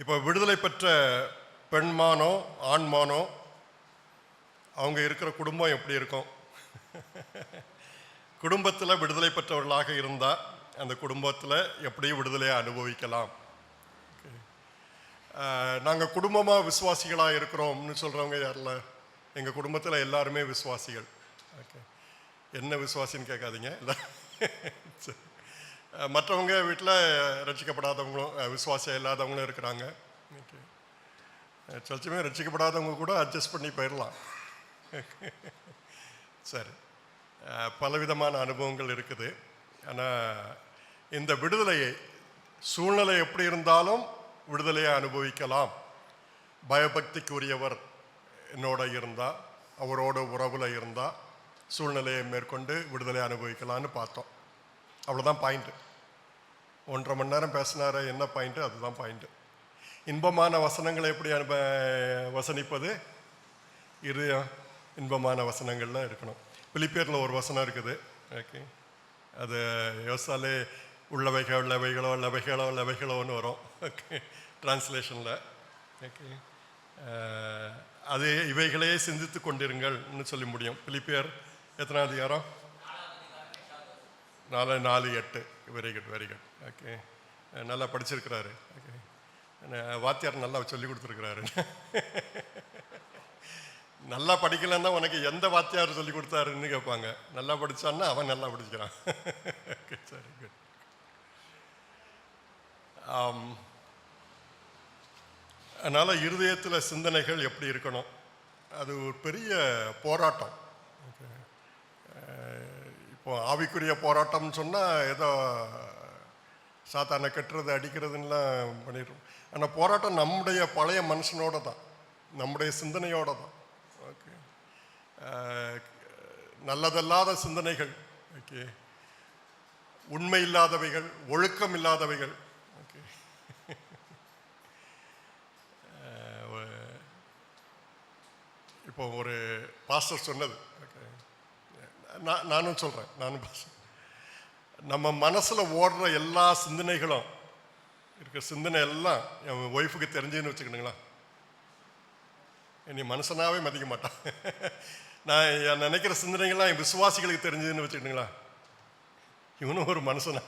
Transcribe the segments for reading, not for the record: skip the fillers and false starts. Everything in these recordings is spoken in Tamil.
இப்போ விடுதலை பெற்ற பெண்மானோ ஆண்மானோ அவங்க இருக்கிற குடும்பம் எப்படி இருக்கும்? குடும்பத்தில் விடுதலை பெற்றவர்களாக இருந்தால் அந்த குடும்பத்தில் எப்படி விடுதலையை அனுபவிக்கலாம்? நாங்கள் குடும்பமாக விசுவாசிகளாக இருக்கிறோம்னு சொல்கிறவங்க யாரில்? எங்கள் குடும்பத்தில் எல்லாருமே விசுவாசிகள். ஓகே, என்ன விசுவாசின்னு கேட்காதீங்க. இல்லை, மற்றவங்க வீட்டில் ரட்சிக்கப்படாதவங்களும் விசுவாசியம் இல்லாதவங்களும் இருக்கிறாங்க. ஓகே, சச்சமே ரட்சிக்கப்படாதவங்க கூட அட்ஜஸ்ட் பண்ணி போயிடலாம். சரி, பலவிதமான அனுபவங்கள் இருக்குது. ஆனால் இந்த விடுதலையை சூழ்நிலை எப்படி இருந்தாலும் விடுதலையை அனுபவிக்கலாம். பயபக்திக்குரியவர் என்னோட இருந்தால், அவரோட உறவில் இருந்தால் சூழ்நிலையை மேற்கொண்டு விடுதலை அனுபவிக்கலான்னு பார்த்தோம். அவ்வளோதான் பாயிண்ட்டு. 1.5 மணி நேரம் பேசினார என்ன பாயிண்ட்டு? அதுதான் பாயிண்ட்டு. இன்பமான வசனங்களை எப்படி வசனிப்பது? இன்பமான வசனங்கள்லாம் இருக்கணும். பிலிப்பியரில் ஒரு வசனம் இருக்குது. ஓகே, அது யோசாலே உள்ளவைகளோன்னு வரும். ஓகே, டிரான்ஸ்லேஷனில். ஓகே, அது இவைகளே சிந்தித்து கொண்டிருங்கள்னு சொல்லி முடியும். பிலிப்பியர் எத்தனாம் அதிகாரம்? 4:8. Very good, very good. Okay, நல்லா படிச்சிருக்கிறாரு. ஓகே, வாத்தியார் நல்லா சொல்லி கொடுத்துருக்கிறாரு. நல்லா படிக்கலன்னா உனக்கு எந்த வாத்தியார் சொல்லி கொடுத்தாருன்னு கேட்பாங்க. நல்லா படித்தான்னா அவன் நல்லா படிக்கிறான். சரி, குட். அதனால் இருதயத்தில் சிந்தனைகள் எப்படி இருக்கணும்? அது ஒரு பெரிய போராட்டம். இப்போ ஆவிக்குரிய போராட்டம்னு சொன்னால் ஏதோ சாத்தானை கட்டுறது அடிக்கிறதுன்னெலாம் பண்ணிடுறோம். ஆனால் போராட்டம் நம்முடைய பழைய மனுஷனோட தான், நம்முடைய சிந்தனையோட தான். ஓகே, நல்லதல்லாத சிந்தனைகள், ஓகே, உண்மை இல்லாதவைகள், ஒழுக்கம் இல்லாதவைகள். ஓகே, இப்போ ஒரு பாஸ்டர் சொன்னது, ஓகே, நானும் சொல்கிறேன், நானும் பாஸ்டர், நம்ம மனசில் ஓடுற எல்லா சிந்தனைகளும் இருக்கிற சிந்தனை எல்லாம் என் ஒய்ஃபுக்கு தெரிஞ்சுன்னு வச்சுக்கணுங்களா, நீ மனுஷனாவே மதிக்க மாட்டான். நான் நினைக்கிற சிந்தனைகள்லாம் என் விசுவாசிகளுக்கு தெரிஞ்சதுன்னு வச்சுக்கிட்டுங்களா, இவனும் ஒரு மனுஷனா?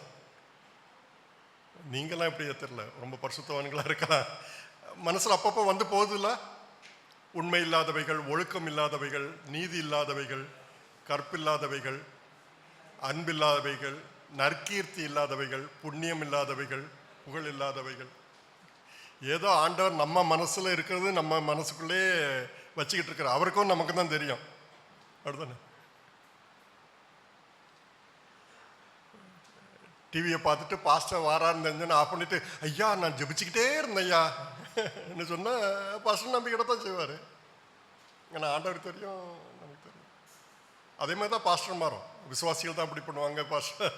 நீங்களாம் எப்படி தெரியல, ரொம்ப பரிசுத்தவான்களாக இருக்கலாம். மனசில் அப்பப்போ வந்து போகுதுல்ல, உண்மை இல்லாதவைகள், ஒழுக்கம் இல்லாதவைகள், நீதி இல்லாதவைகள், கற்பில்லாதவைகள், அன்பில்லாதவைகள், நற்கீர்த்தி இல்லாதவைகள், புண்ணியம் இல்லாதவைகள், புகழ் இல்லாதவைகள். ஏதோ ஆண்டவர் நம்ம மனசில் இருக்கிறது நம்ம மனசுக்குள்ளே வச்சுக்கிட்டு இருக்கிற அவருக்கும் நமக்கு தான் தெரியும். அப்படிதானே? டிவியை பார்த்துட்டு பாஸ்டர் வாரான்னு தெரிஞ்சோன்னு ஆஃப் பண்ணிட்டு, ஐயா நான் ஜெபிச்சுக்கிட்டே இருந்தேன் ஐயா என்ன சொன்னால் பாஸ்டர் நம்பிக்கிட்ட தான் செய்வார். ஏன்னா ஆண்டவர் தெரியும், நமக்கு தெரியும். அதே மாதிரி தான் பாஸ்டர் மாறும். விசுவாசிகள் தான் அப்படி பண்ணுவாங்க. பாஸ்டர்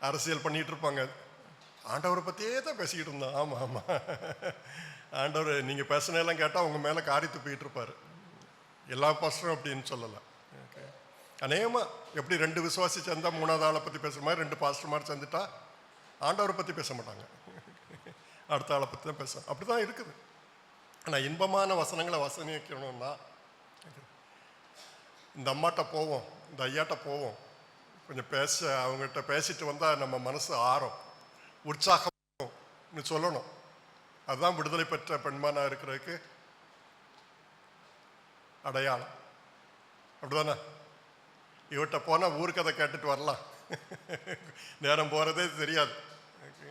அரசியல் பண்ணிகிட்டு இருப்பாங்க, ஆண்டவரை பற்றியே தான் பேசிக்கிட்டு இருந்தோம். ஆமாம் ஆமாம், ஆண்டவர் நீங்கள் பேசினெல்லாம் கேட்டால் உங்கள் மேலே காரி துப்பிக்கிட்டு இருப்பார். எல்லா பாஸ்டரும் அப்படின்னு சொல்லலை. ஓகே, அநேகமாக எப்படி 2 விசுவாசி சேர்ந்தா 3வது ஆளை பற்றி பேசுகிற மாதிரி 2 பாஸ்டர் மாதிரி சேர்ந்துட்டா ஆண்டவரை பற்றி பேச மாட்டாங்க, அடுத்த ஆளை பற்றி தான் பேச. அப்படி தான் இருக்குது. ஆனால் இன்பமான வசனங்களை வசனிக்கணும்னா இந்த அம்மாட்ட போவோம், இந்த ஐயாட்ட போவோம், கொஞ்சம் அவங்ககிட்ட பேசிட்டு வந்தால் நம்ம மனசு ஆறும், உற்சாகம் சொல்லணும். அதுதான் விடுதலை பெற்ற பெண்மானா இருக்கிறதுக்கு அடையாளம். அப்படிதானே? இவட்ட போனால் ஊருக்கதை கேட்டுட்டு வரலாம், நேரம் போகிறதே தெரியாது. ஓகே,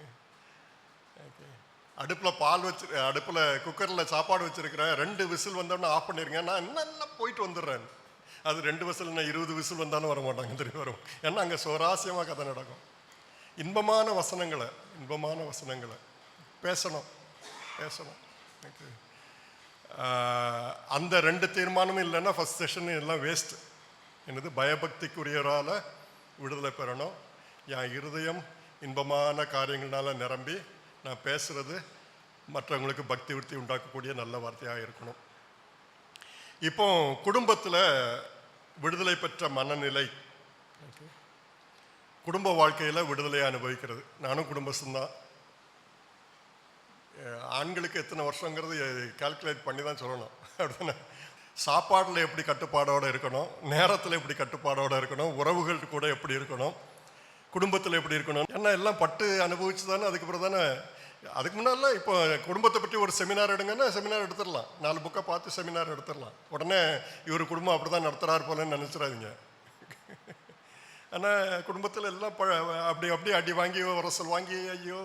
ஓகே, அடுப்பில் குக்கரில் சாப்பாடு வச்சுருக்கிறேன், 2 விசில் வந்தோடனே ஆஃப் பண்ணிருங்க, நான் என்ன போயிட்டு வந்துடுறேன். அது 2 விசில்னா 20 விசில் வந்தாலும் வர மாட்டாங்க, திரும்பி வரும். ஏன்னா அங்கே சுவாரஸ்யமாக கதை நடக்கும். இன்பமான வசனங்களை பேசணும். ஓகே, அந்த 2 தீர்மானமும் இல்லைன்னா ஃபஸ்ட் செஷன் எல்லாம் வேஸ்ட்டு. என்னது? பயபக்திக்குரியவரால் விடுதலை பெறணும். என் இருதயம் இன்பமான காரியங்களால நிரம்பி நான் பேசுகிறது மற்றவங்களுக்கு பக்தி விருத்தி உண்டாக்கக்கூடிய நல்ல வார்த்தையாக இருக்கணும். இப்போ குடும்பத்தில் விடுதலை பெற்ற மனநிலை, குடும்ப வாழ்க்கையில் விடுதலையை அனுபவிக்கிறது. நானும் குடும்பஸ்தான். ஆண்களுக்கு எத்தனை வருஷங்கிறது கால்குலேட் பண்ணி தான் சொல்லணும். அப்படின்னா சாப்பாட்டில் எப்படி கட்டுப்பாடோடு இருக்கணும், நேரத்தில் எப்படி கட்டுப்பாடோடு இருக்கணும், உறவுகள் கூட எப்படி இருக்கணும், குடும்பத்தில் எப்படி இருக்கணும், ஏன்னா எல்லாம் பட்டு அனுபவிச்சு தானே. அதுக்கப்புறம் தானே, அதுக்கு முன்னாடிலாம் இப்போ குடும்பத்தை பற்றி ஒரு செமினார் எடுங்கன்னா செமினார் எடுத்துடலாம், 4 புக்கை பார்த்து செமினார் எடுத்துடலாம். உடனே இவர் குடும்பம் அப்படி தான் நடத்துகிறாரு போலன்னு நினச்சிடாதீங்க. ஆனால் குடும்பத்தில் எல்லாம் அப்படி அப்படி அடி வாங்கி உரசல் வாங்கி ஐயோ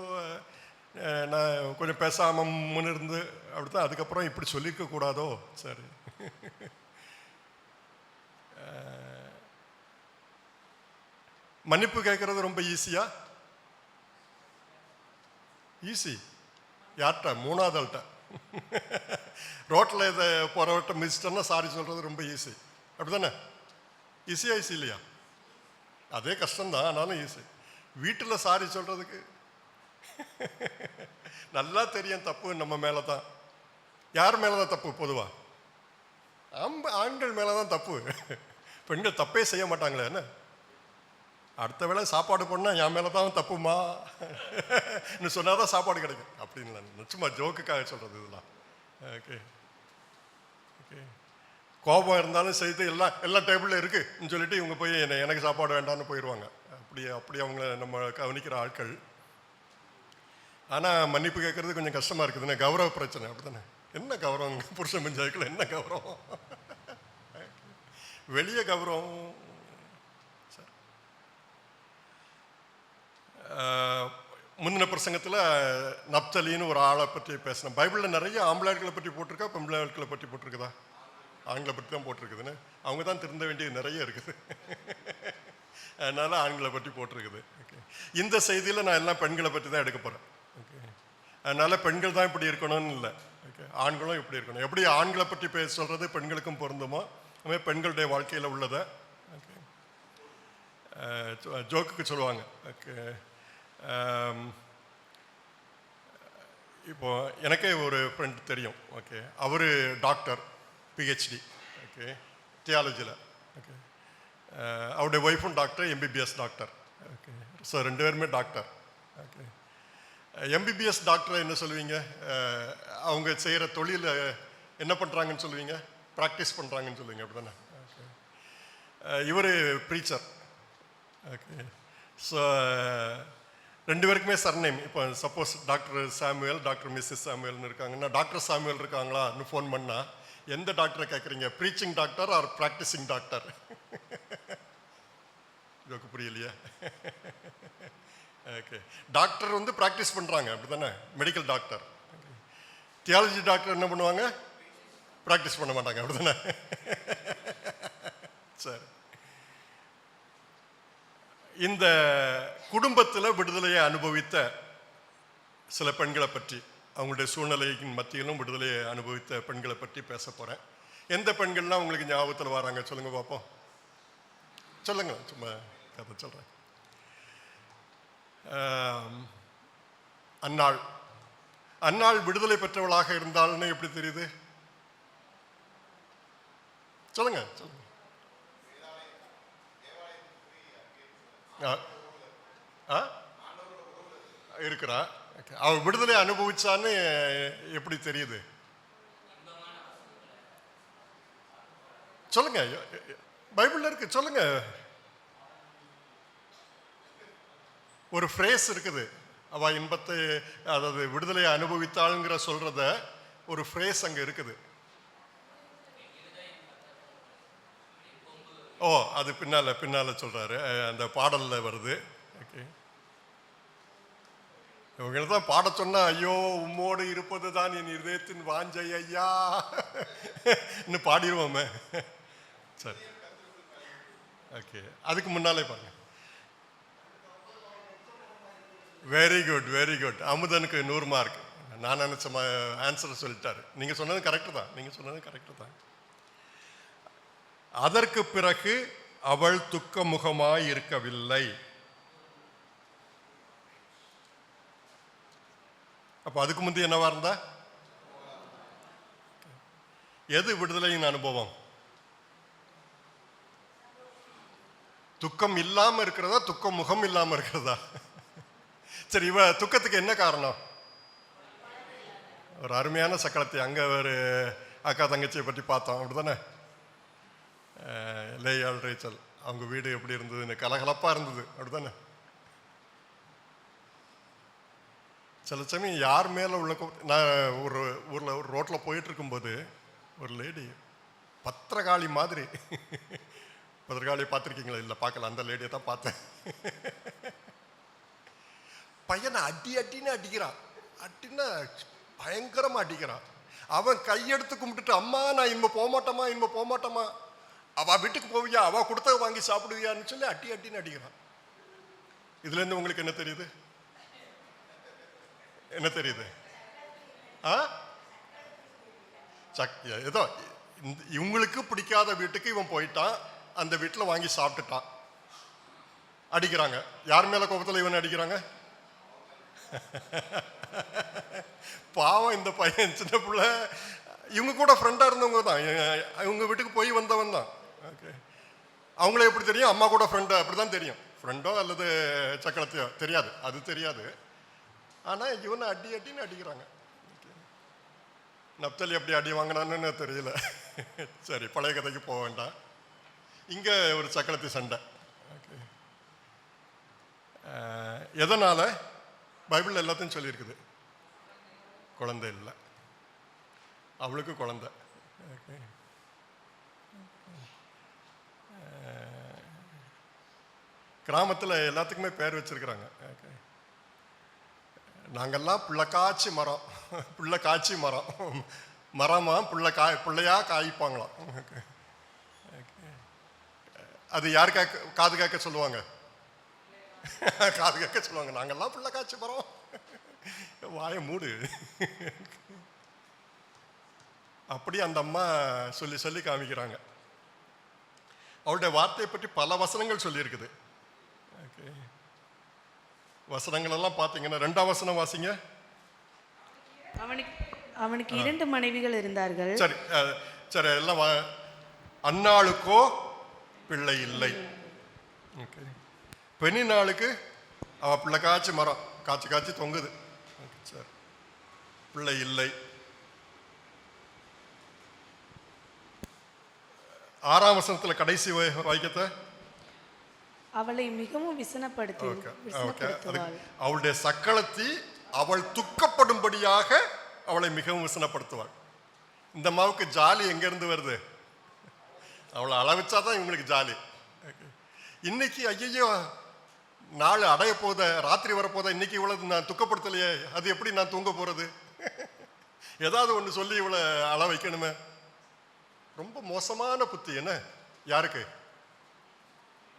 நான் கொஞ்சம் பேசாமல் முன்னு இருந்து அப்படி தான். அதுக்கப்புறம் இப்படி சொல்லியிருக்க கூடாதோ. சரி, மன்னிப்பு கேட்கறது ரொம்ப ஈஸியா? ஈஸி. யார்கிட்ட? 3வது ஆள்கிட்ட. ரோட்டில் இதை போகிறவர்கிட்ட மிதிச்சிட்டோன்னா சாரி சொல்கிறது ரொம்ப ஈஸி. அப்படி தானே? ஈஸியா ஈஸி இல்லையா? அதே கஷ்டம்தான், ஆனாலும் ஈஸி. வீட்டில் சாரி சொல்கிறதுக்கு நல்லா தெரியும் தப்பு நம்ம மேலே தான். யார் மேலே தான் தப்பு? பொதுவாக ஆண்கள் மேலே தான் தப்பு. பெண்கள் தப்பே செய்ய மாட்டாங்களே. என்ன அடுத்த வேளை சாப்பாடு பண்ணால் என் மேலே தான் தப்புமா இன்னும் சொன்னால் தான் சாப்பாடு கிடைக்கும் அப்படின்னு சும்மா ஜோக்குக்காக சொல்கிறது இதெல்லாம். Okay okay. கோபம் இருந்தாலும் செய்து எல்லாம் டேபிளில் இருக்குன்னு சொல்லிட்டு இவங்க போய் எனக்கு சாப்பாடு வேண்டாம்னு போயிடுவாங்க. அப்படி அவங்கள நம்ம கவனிக்கிற ஆட்கள். ஆனால் மன்னிப்பு கேட்கறது கொஞ்சம் கஷ்டமாக இருக்குதுண்ணே. கௌரவ பிரச்சனை. அப்படி தானே? என்ன கௌரவம்? புருஷன் பஞ்சாயத்தில் என்ன கௌரவம்? வெளியே கௌரவம். முந்தின பிரசங்கத்தில் நப்தலின்னு ஒரு ஆளை பற்றி பேசினேன். பைபிளில் நிறைய ஆம்பளைகளை பற்றி போட்டிருக்கா, பொம்பளைகளை பற்றி போட்டிருக்குதா? ஆண்களை பற்றி தான் போட்டிருக்குதுன்னு. அவங்க தான் திருந்த வேண்டியது நிறைய இருக்குது. அதனால ஆண்களை பற்றி போட்டிருக்குது. ஓகே. இந்த செய்தியில் நான் எல்லாம் பெண்களை பற்றி தான் எடுக்க போகிறேன். ஓகே. அதனால பெண்கள் தான் இப்படி இருக்கணும்னு இல்லை. ஓகே. ஆண்களும் இப்படி இருக்கணும். எப்படி ஆண்களை பற்றி சொல்கிறது பெண்களுக்கும் பொருந்துமோ அதுமாதிரி பெண்களுடைய வாழ்க்கையில் உள்ளதை ஓகே ஜோக்குக்கு சொல்லுவாங்க. ஓகே. இப்போ எனக்கே ஒரு ஃப்ரெண்ட் தெரியும். ஓகே. அவர் டாக்டர், பிஹெச்டி. ஓகே. தியாலஜியில். ஓகே. அவருடைய ஒய்ஃபும் doctor, MBBS doctor. Okay. So 2 பேருமே டாக்டர். ஓகே. எம்பிபிஎஸ் டாக்டரை என்ன சொல்லுவீங்க? அவங்க செய்கிற தொழில் என்ன பண்ணுறாங்கன்னு சொல்லுவீங்க? ப்ராக்டிஸ் பண்ணுறாங்கன்னு சொல்லுவீங்க. அப்படி தானே? ஓகே. இவர் ப்ரீச்சர். ஓகே. ஸோ 2 பேருக்குமே சர்நேம். இப்போ suppose doctor Samuel, doctor Mrs சாமுவேல்னு இருக்காங்கன்னா, டாக்டர் சாமுவேல் இருக்காங்களான்னு ஃபோன் பண்ணால் எந்த டாக்டரை கேட்குறீங்க? Preaching doctor or practising doctor? இதுக்கு புரியலையா? ஓகே. டாக்டர் வந்து ப்ராக்டிஸ் பண்ணுறாங்க. அப்படி தானே? Medical doctor. தியாலஜி டாக்டர் என்ன பண்ணுவாங்க? ப்ராக்டிஸ் பண்ண மாட்டாங்க. அப்படி தானே? சரி. இந்த குடும்பத்தில் விடுதலையை அனுபவித்த சில பெண்களை பற்றி, அவங்களுடைய சூழ்நிலையின் மத்தியிலும் விடுதலையை அனுபவித்த பெண்களை பற்றி பேச போகிறேன். எந்த பெண்கள்லாம் உங்களுக்கு ஞாபகத்தில் வராங்க? சொல்லுங்கள் பார்ப்போம். சொல்லுங்க, சும்மா கதை சொல்கிறேன். அன்னாள் விடுதலை பெற்றவளாக இருந்தாள்னு எப்படி தெரியுது? சொல்லுங்க சொல்லுங்க. இருக்கிறா. அவ விடுதலை அனுபவிச்சான்னு எப்படி தெரியுது? சொல்லுங்க. பைபிள்ல இருக்கு. சொல்லுங்க. ஒரு ஃப்ரேஸ் இருக்குது. அவ இன்பத்தை, அதாவது விடுதலை அனுபவித்தாளுங்கிற சொல்றத ஒரு ஃப்ரேஸ் அங்க இருக்குது. ஓ, அது பின்னால சொல்றாரு. அந்த பாடல்ல வருது. ஓகே. இவங்களை தான் பாட சொன்னா, ஐயோ உம்மோடு இருப்பது தான் என் இதயத்தின் வாஞ்சை ஐயா இன்னும் பாடிடுவோமே. சரி. ஓகே. அதுக்கு முன்னாலே பாருங்க. Very good very good. அமுதனுக்கு 100 மார்க். நான் நினைச்ச ஆன்சர் சொல்லிட்டாரு. நீங்க சொன்னது கரெக்டு தான். அதற்கு பிறகு அவள் துக்கமுகமாய் இருக்கவில்லை. அப்ப அதுக்கு முந்தைய என்னவா இருந்தா? எது விடுதலையின் அனுபவம்? துக்கம் இல்லாம இருக்கிறதா, துக்கம் முகம் இல்லாம இருக்கிறதா? சரி, இவ துக்கத்துக்கு என்ன காரணம்? ஒரு அருமையான சக்களத்தி. அங்கே ஒரு அக்கா தங்கச்சியை பற்றி பார்த்தோம், அப்படி தானே? லேயாள் ரேச்சல் அவங்க வீடு எப்படி இருந்ததுன்னு கலகலப்பாக இருந்தது, அப்படி தானே? சில சமயம் யார் மேலே உள்ள நான் ஒரு ஊரில் ஒரு ரோட்டில் போயிட்டு இருக்கும்போது ஒரு லேடி பத்திரகாளி மாதிரி, பத்திரகாளியை பார்த்துருக்கீங்களா? இல்லை, பார்க்கல. அந்த லேடியை தான் பார்த்தேன். பையனை அடின்னு அடிக்கிறான், அடின்னா பயங்கரமாக அடிக்கிறான். அவன் கையெடுத்து கும்பிட்டுட்டு, அம்மா நான் இனிமே போக மாட்டோமா, அவள் வீட்டுக்கு போவியா, அவள் கொடுத்த வாங்கி சாப்பிடுவியான்னு சொல்லி அடின்னு அடிக்கிறான். இதுலேருந்து உங்களுக்கு என்ன தெரியுது? என்ன தெரியுது? ஏதோ இவங்களுக்கு பிடிக்காத வீட்டுக்கு இவன் போயிட்டான், அந்த வீட்டில் வாங்கி சாப்பிட்டுட்டான், அடிக்கிறாங்க. யார் மேல கோபத்தில் இவன் அடிக்கிறாங்க? பாவம் இந்த பையன், சின்ன பிள்ளை, இவங்க கூட ஃப்ரெண்டாக இருந்தவங்க தான், இவங்க வீட்டுக்கு போய் வந்தவன் தான். ஓகே, அவங்களே எப்படி தெரியும்? அம்மா கூட ஃப்ரெண்டு அப்படி தான் தெரியும். ஃப்ரெண்டோ அல்லது சக்கரத்தையோ தெரியாது, அது தெரியாது. ஆனால் இவனை அடின்னு அடிக்கிறாங்க. நப்தலி எப்படி அடி வாங்கினான்னு தெரியல. சரி, பழைய கதைக்கு போக வேண்டாம். இங்கே ஒரு சக்கரத்தி சண்டை. ஓகே, எதனால்? பைபிள் எல்லாத்தையும் சொல்லியிருக்குது. குழந்தை இல்லை, அவளுக்கு குழந்தை. ஓகே, கிராமத்தில் எல்லாத்துக்குமே பேர் வச்சிருக்கிறாங்க. ஓகே, நாங்கள்லாம் பிள்ளைக்காய்ச்சி மரம், பிள்ளை காய்ச்சி மரம், மரமா பிள்ளையா காய்ப்பாங்களாம். அது யார் காது கேட்க சொல்லுவாங்க? காது கேட்க சொல்லுவாங்க. நாங்கள்லாம் பிள்ளை காய்ச்சி மரம், வாய மூடு. அப்படி அந்த அம்மா சொல்லி சொல்லி காமிக்கிறாங்க. அவளுடைய வார்த்தையை பற்றி பல வசனங்கள் சொல்லியிருக்குது. ஓகே, வசனங்கள் எல்லாம் பார்த்தீங்கன்னா, 2ஆம் வசனம் வாசிங்க. அவனுக்கு 2 மனைவிகள் இருந்தார்கள். சரி சரி, எல்லாம் அன்னாளுக்கோ பிள்ளை இல்லை. ஓகே, பெண்ணினாளுக்கு அவ பிள்ளை காய்ச்சி மரம் காய்ச்சி தொங்குது. சரி, பிள்ளை இல்லை. 6ஆம் வசனத்தில் கடைசி வாக்கியத்தை, அவளை மிகவும் விசனப்படுத்துவாள். அவளுடைய சக்களத்தி அவள் துக்கப்படும்படியாக அவளை மிகவும் விசனப்படுத்துவாள். இந்த அம்மாவுக்கு ஜாலி எங்கேருந்து வருது? அவளை அளவிச்சாதான் இவங்களுக்கு ஜாலி. இன்னைக்கு ஐயோ நாள் அடைய போத, ராத்திரி வரப்போதா, இன்னைக்கு இவ்வளவு நான் துக்கப்படுத்தலையே, அது எப்படி நான் தூங்க போறது? ஏதாவது ஒன்று சொல்லி இவளை அள வைக்கணுமே. ரொம்ப மோசமான புத்தி. என்ன யாருக்கு?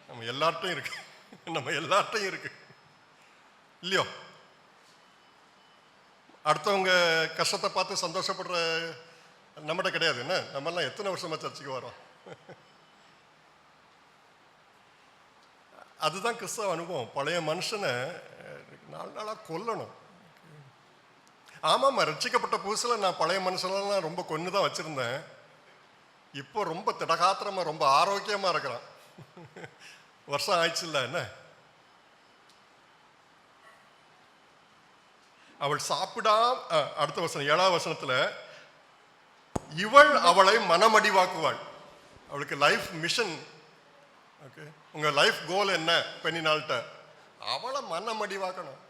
நம்ம எல்லார்ட்டையும் இருக்கு, நம்ம எல்லார்ட்டையும் இருக்கு இல்லையோ? அடுத்தவங்க கஷ்டத்தை பார்த்து சந்தோஷப்படுற நம்மகிட்ட கிடையாது. என்ன, நம்மெல்லாம் எத்தனை வருஷமா சர்ச்சுக்கு வரோம். அதுதான் கிறிஸ்தவ அனுபவம். பழைய மனுஷனை 4 நாளாக கொல்லணும். ஆமாம்மா, ரட்சிக்கப்பட்ட புதுசில் நான் பழைய மனுஷனெல்லாம் ரொம்ப கொன்று தான் வச்சுருந்தேன். இப்போ ரொம்ப திடகாத்திரமாக ரொம்ப ஆரோக்கியமாக இருக்கிறான். வருஷம் ஆயிடுச்சு இல்லை? என்ன, அவள் சாப்பிடாம, அடுத்த வசனம் 7ஆம் வசனத்தில், இவள் அவளை மனமடிவாக்குவாள். அவளுக்கு லைஃப் மிஷன். ஓகே, உங்க லைஃப் கோல் என்ன? பெண்ணினாள்கிட்ட அவளை மனமடிவாக்கணும்.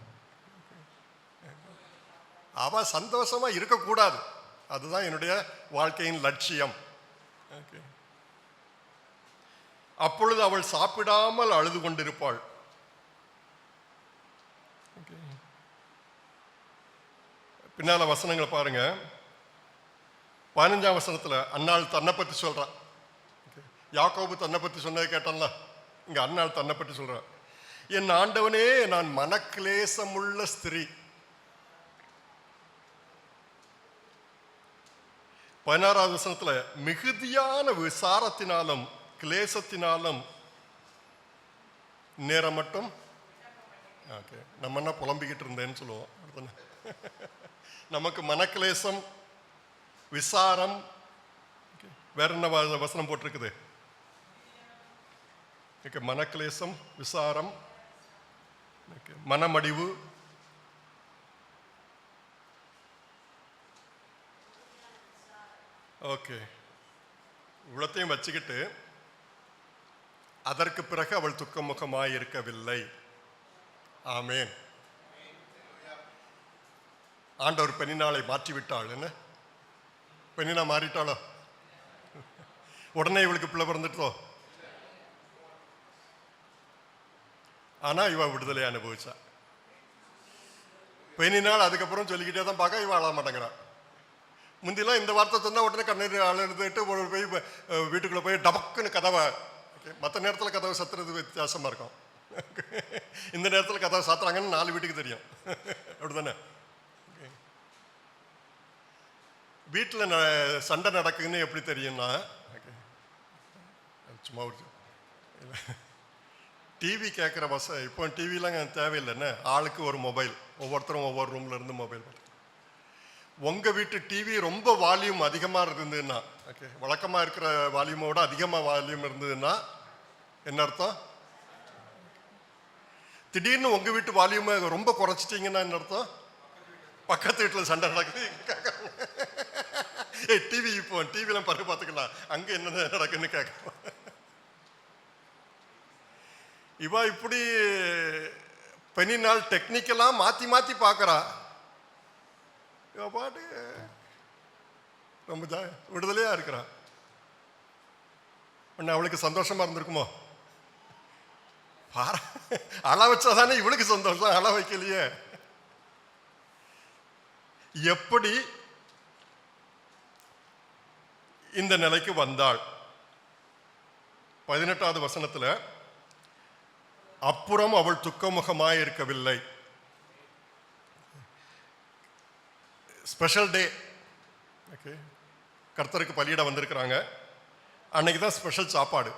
அவ சந்தோஷமா இருக்கக்கூடாது. அதுதான் என்னுடைய வாழ்க்கையின் லட்சியம். ஓகே, அப்பொழுது அவள் சாப்பிடாமல் அழுது கொண்டிருப்பாள். பின்னால வசனங்களை பாருங்க. 15ஆம் வசனத்துல அன்னாள் தன்னை பற்றி சொல்றான். யாக்கோபு தன்னை பற்றி சொன்னதை கேட்டான்ல, இங்க அன்னாள் தன்னை பற்றி சொல்றான். என் ஆண்டவனே, நான் மனக்லேசமுள்ள ஸ்திரீ. 16ஆவது வசனத்துல, மிகுதியான விசாரத்தினாலும் கிளேசத்தினாலும் நேரம் மட்டும். ஓகே, நம்ம என்ன புலம்பிக்கிட்டு இருந்தேன்னு சொல்லுவோம். நமக்கு மனக்லேசம், விசாரம், வேற என்ன வசனம் போட்டிருக்குது? மனக்லேசம், விசாரம், மனமடிவு, ஓகே, இவ்வளத்தையும் வச்சுக்கிட்டு அதற்கு பிறகு அவள் துக்கமுகமாய் இருக்கவில்லை. ஆமேன். ஆண்டவர் பெண்ணினாளை மாற்றிவிட்டாள். என்ன பெண்ணினா மாறிட்டாளோ? உடனே இவளுக்கு பிள்ளை பிறந்துட்டோ? ஆனா இவ விடுதலை அனுபவிச்சா. பெண்ணினால் அதுக்கப்புறம் சொல்லிக்கிட்டே தான் பார்க்க இவ அழ மாட்டேங்கிறான். முந்திலாம் இந்த வார்த்தை சொன்னா உடனே கண்ணீர் அழுதுட்டு போய் வீட்டுக்குள்ள போய் டபக்குன்னு கதவை, மற்ற நேரத்தில் கதவை சத்துறது வித்தியாசமா இருக்கும். இந்த நேரத்தில் கதவை சாத்துறாங்கன்னு 4 வீட்டுக்கு தெரியும். அப்படிதானே? வீட்டில் சண்டை நடக்குதுன்னு எப்படி தெரியும்னா, சும்மா ஒரு டிவி கேட்குற இப்போ டிவிலாம் தேவையில்லைன்னு ஆளுக்கு ஒரு மொபைல், ஒவ்வொருத்தரும் ஒவ்வொரு ரூம்ல இருந்து மொபைல். உங்க வீட்டு டிவி ரொம்ப வால்யூம் அதிகமாக இருந்ததுன்னா, ஓகே, வழக்கமாக இருக்கிற வால்யூமோட அதிகமாக வால்யூம் இருந்ததுன்னா என்ன அர்த்தம்? திடீர்னு உங்க வீட்டு வால்யூமை ரொம்ப குறைச்சிட்டீங்கன்னா என்ன அர்த்தம்? பக்கத்து வீட்டில் சண்டை நடக்குது. டிவி இப்போ டிவிலாம் பருக்கு பார்த்துக்கலாம், அங்க என்ன நடக்குன்னு கேட்கலாம். இவா இப்படி பெண்ணினால் டெக்னிக்கலா மாத்தி மாத்தி பார்க்கறா. இவ பாட்டு ரொம்ப விடுதலையா இருக்கிறா. அவளுக்கு சந்தோஷமா இருந்திருக்குமோ? அழ வச்சாதானே இவளுக்கு சந்தோஷம், அழ வைக்கலையே. எப்படி இந்த நிலைக்கு வந்தாள்? 18வது வசனத்துல, அப்புறம் அவள் துக்கமுகமாய் இருக்கவில்லை. ஸ்பெஷல் டே, ஓகே, கர்த்தருக்கு பலியிட வந்திருக்கிறாங்க. அன்னைக்கு தான் ஸ்பெஷல் சாப்பாடு.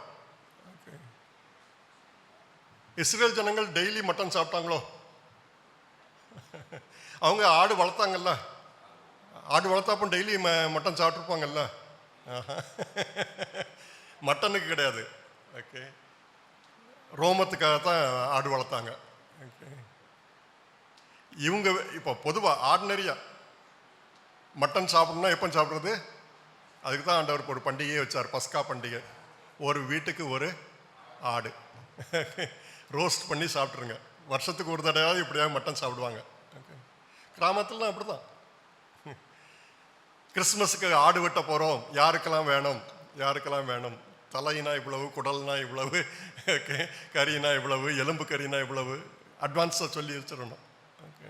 இஸ்ரேல் ஜனங்கள் டெய்லி மட்டன் சாப்பிட்டாங்களோ? அவங்க ஆடு வளர்த்தாங்கல்ல, ஆடு வளர்த்தாப்போ டெய்லி மட்டன் சாப்பிட்ருப்பாங்கல்ல. மட்டனுக்கு கிடையாது, ஓகே, ரோமத்துக்காக தான் ஆடு வளர்த்தாங்க. ஓகே, இவங்க இப்போ பொதுவாக ஆர்டினரியா மட்டன் சாப்பிடணும்னா எப்போ சாப்பிட்றது? அதுக்கு தான் ஆண்டவர் ஒரு பண்டிகையை வச்சார், பஸ்கா பண்டிகை. ஒரு வீட்டுக்கு ஒரு ஆடு ரோஸ்ட் பண்ணி சாப்பிட்ருங்க. வருஷத்துக்கு ஒரு தடவையாவது இப்படியாவது மட்டன் சாப்பிடுவாங்க. கிராமத்துலலாம் அப்படி தான். கிறிஸ்மஸுக்கு ஆடு வெட்ட போகிறோம், யாருக்கெல்லாம் வேணும், யாருக்கெல்லாம் வேணும், தலையினா இவ்வளவு, குடல்னா இவ்வளவு, ஓகே, கறினா இவ்வளவு, எலும்பு கறினா இவ்வளவு, அட்வான்ஸாக சொல்லி வச்சிடணும். ஓகே,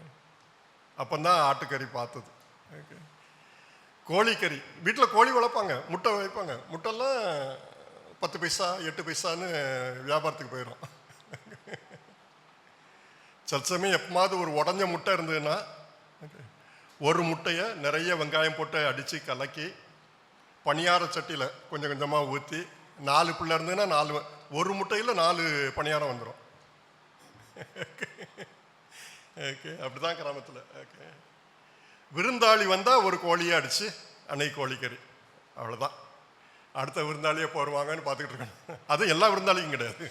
அப்போ தான் ஆட்டுக்கறி பார்த்தது. ஓகே, கோழிக்கறி, வீட்டில் கோழி வளர்ப்பாங்க, முட்டை வைப்பாங்க. முட்டைலாம் 10 பைசா 8 பைசான்னு வியாபாரத்துக்கு போயிடும். சில சமயம் எப்போது ஒரு உடஞ்ச முட்டை இருந்ததுன்னா, ஒரு முட்டையை நிறைய வெங்காயம் போட்டு அடித்து கலக்கி பணியார சட்டியில் கொஞ்சம் கொஞ்சமாக ஊற்றி 4 பிள்ளை இருந்ததுன்னா 4, ஒரு முட்டையில் 4 பணியாரம் வந்துடும். ஓகே, அப்படிதான் கிராமத்தில். ஓகே, விருந்தாளி வந்தால் ஒரு கோழியை அடித்து அன்னைக்கு கோழிக்கறி, அவ்வளோதான். அடுத்த விருந்தாளியை போடுவாங்கன்னு பார்த்துக்கிட்டு இருக்கணும். அது எல்லா விருந்தாளிக்கும் கிடையாது.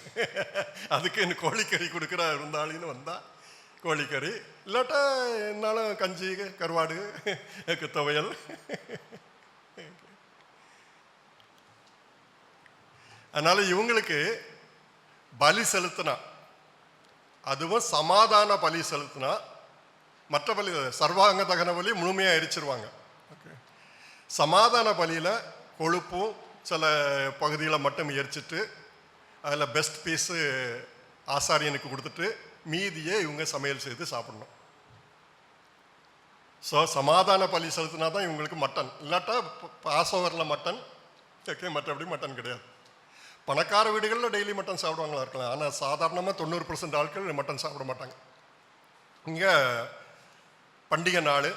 அதுக்கு இந்த கோழிக்கறி கொடுக்குற விருந்தாளின்னு வந்தால் கோழிக்கறி, இல்லாட்டா என்னாலும் கஞ்சி, கருவாடு, துவையல். அதனால இவங்களுக்கு பலி செலுத்தினா, அதுவும் சமாதான பலி செலுத்தினா, மற்ற பலி சர்வாங்க தகன பலி முழுமையாக எரிச்சிருவாங்க. சமாதான பலியில் கொழுப்பும் சில பகுதிகளை மட்டும் எரிச்சிட்டு அதில் பெஸ்ட் பீஸு ஆசாரியனுக்கு கொடுத்துட்டு மீதியே இவங்க சமையல் செய்து சாப்பிடணும். ஸோ சமாதான பலி செலுத்தினா தான் இவங்களுக்கு மட்டன், இல்லாட்டா பாசோவரில் மட்டன். ஓகே, மற்றபடி மட்டன் கிடையாது. பணக்கார வீடுகளில் டெய்லி மட்டன் சாப்பிடுவாங்களா இருக்கலாம், ஆனால் சாதாரணமாக 90% ஆட்கள் மட்டன் சாப்பிட மாட்டாங்க. இங்கே பண்டிகை நாள்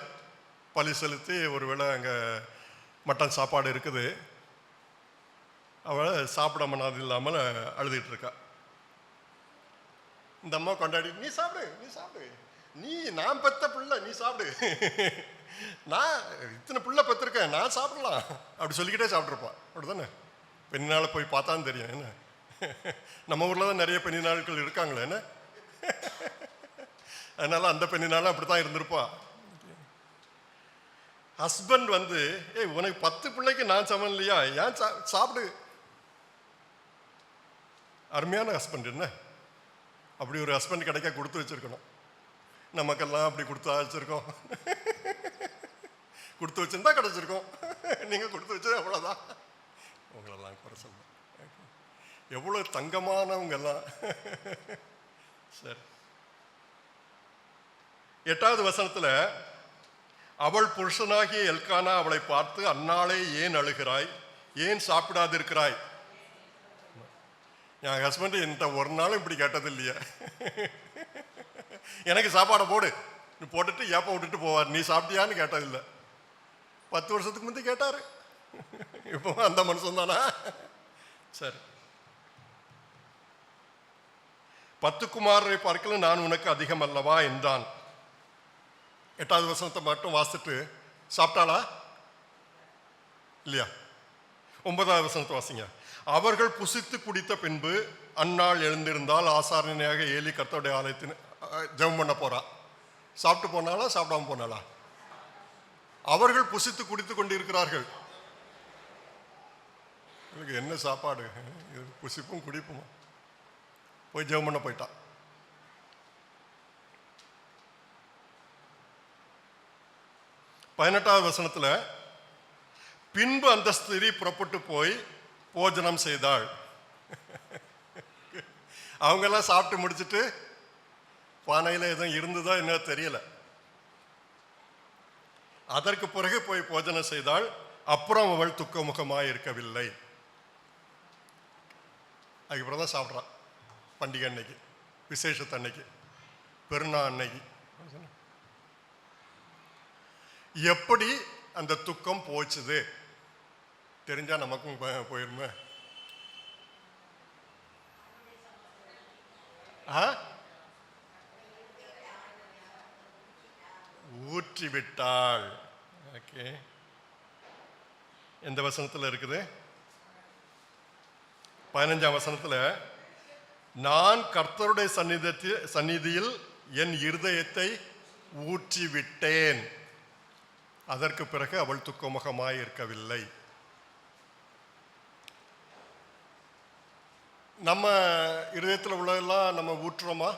பலி செலுத்தி ஒருவேளை அங்கே மட்டன் சாப்பாடு இருக்குது, அவளை சாப்பிட மனது இல்லாமல் அழுதுகிட்டு இருக்கா. இந்த அம்மா கொண்டாடி, நீ சாப்பிடு, நீ சாப்பிடு, நீ நான் பெத்த பிள்ளை, நீ சாப்பிடு, நான் இத்தனை பிள்ளை பெற்றிருக்கேன், நான் சாப்பிடலாம் அப்படி சொல்லிக்கிட்டே சாப்பிட்ருப்பான். அப்படிதானே? பெண்ணினால் போய் பார்த்தான்னு தெரியும். என்ன நம்ம ஊரில் தான் நிறைய பெண்ணினாட்கள் இருக்காங்களே, என்ன அதனால அந்த பெண்ணினாலும் அப்படி தான் இருந்திருப்பா. ஹஸ்பண்ட் வந்து ஏய் உனக்கு 10 பிள்ளைக்கு நான் சமம் இல்லையா, ஏன் சாப்பிடு. அருமையான ஹஸ்பண்ட் என்ன, அப்படி ஒரு ஹஸ்பண்ட் கிடைக்க கொடுத்து வச்சிருக்கணும். நமக்கெல்லாம் அப்படி கொடுத்து வச்சிருக்கோம். கொடுத்து வச்சிருந்தா கிடைச்சிருக்கோம். நீங்கள் கொடுத்து வச்சது அவ்வளோதான். உங்களெல்லாம் குறை சொல்ல, எவ்வளோ தங்கமானவங்கெல்லாம். சரி, 8வது வசனத்தில் அவள் புருஷனாகிய எல்கானா அவளை பார்த்து, அன்னாளே ஏன் அழுகிறாய், ஏன் சாப்பிடாதிருக்கிறாய். என் ஹஸ்பண்ட் என்கிட்ட ஒரு நாளும் இப்படி கேட்டது இல்லையா. எனக்கு சாப்பாடை போடு, நீ போட்டுட்டு ஏப்ப விட்டுட்டு போவார், நீ சாப்பிட்டியான்னு கேட்டதில்லை. 10 வருஷத்துக்கு முந்தைய கேட்டார். இப்போ அந்த மனுஷன் தானா? சரி, 10 குமாரரை பார்க்கல நான் உனக்கு அதிகம் அல்லவா என்றான். 8வது வசனத்தை மட்டும் வாசிட்டு சாப்பிட்டாளா இல்லையா? 9வது வசனத்தை வாசிங்க. அவர்கள் புசித்து குடித்த பின்பு அந்நாள் எழுந்திருந்தால் ஆசாரணையாக ஏலி கர்த்தருடைய ஆலயத்தின் ஜெபம் பண்ண போறா. சாப்பிட்டு போனாலா சாப்பிடாம போனாலா? அவர்கள் புசித்து குடித்து கொண்டிருக்கிறார்கள். என்ன சாப்பாடு, புசிப்பும் குடிப்பும். போய் ஜெபம் பண்ண போயிட்டா. பதினெட்டாவது வசனத்தில் பின்பு அந்த ஸ்திரீ புறப்பட்டு போய் போஜனம் செய்தாள். அவங்கெல்லாம் சாப்பிட்டு முடிச்சுட்டு பானையில் எதுவும் இருந்ததோ என்ன தெரியல. அதற்கு பிறகு போய் போஜனம் செய்தாள். அப்புறம் அவள் துக்கமுகமாக இருக்கவில்லை. அதுக்கப்புறம் தான் சாப்பிட்றான். பண்டிகை அன்னைக்கு, விசேஷத்து அன்னைக்கு, பெருநாள் அன்னைக்கு. எப்படி அந்த துக்கம் போச்சுது தெரிஞ்சா நமக்கும் போயிருமே. ஊற்றி விட்டாள். ஓகே, எந்த வசனத்தில் இருக்குது? 15ஆம் வசனத்தில் நான் கர்த்தருடைய சந்நிதியில் என் இருதயத்தை ஊற்றி விட்டேன். அதற்கு பிறகு அவள் துக்கமுகமாய் இருக்கவில்லை. நம்ம இருதயத்தில் உள்ளதெல்லாம் நம்ம ஊற்றுறோமா?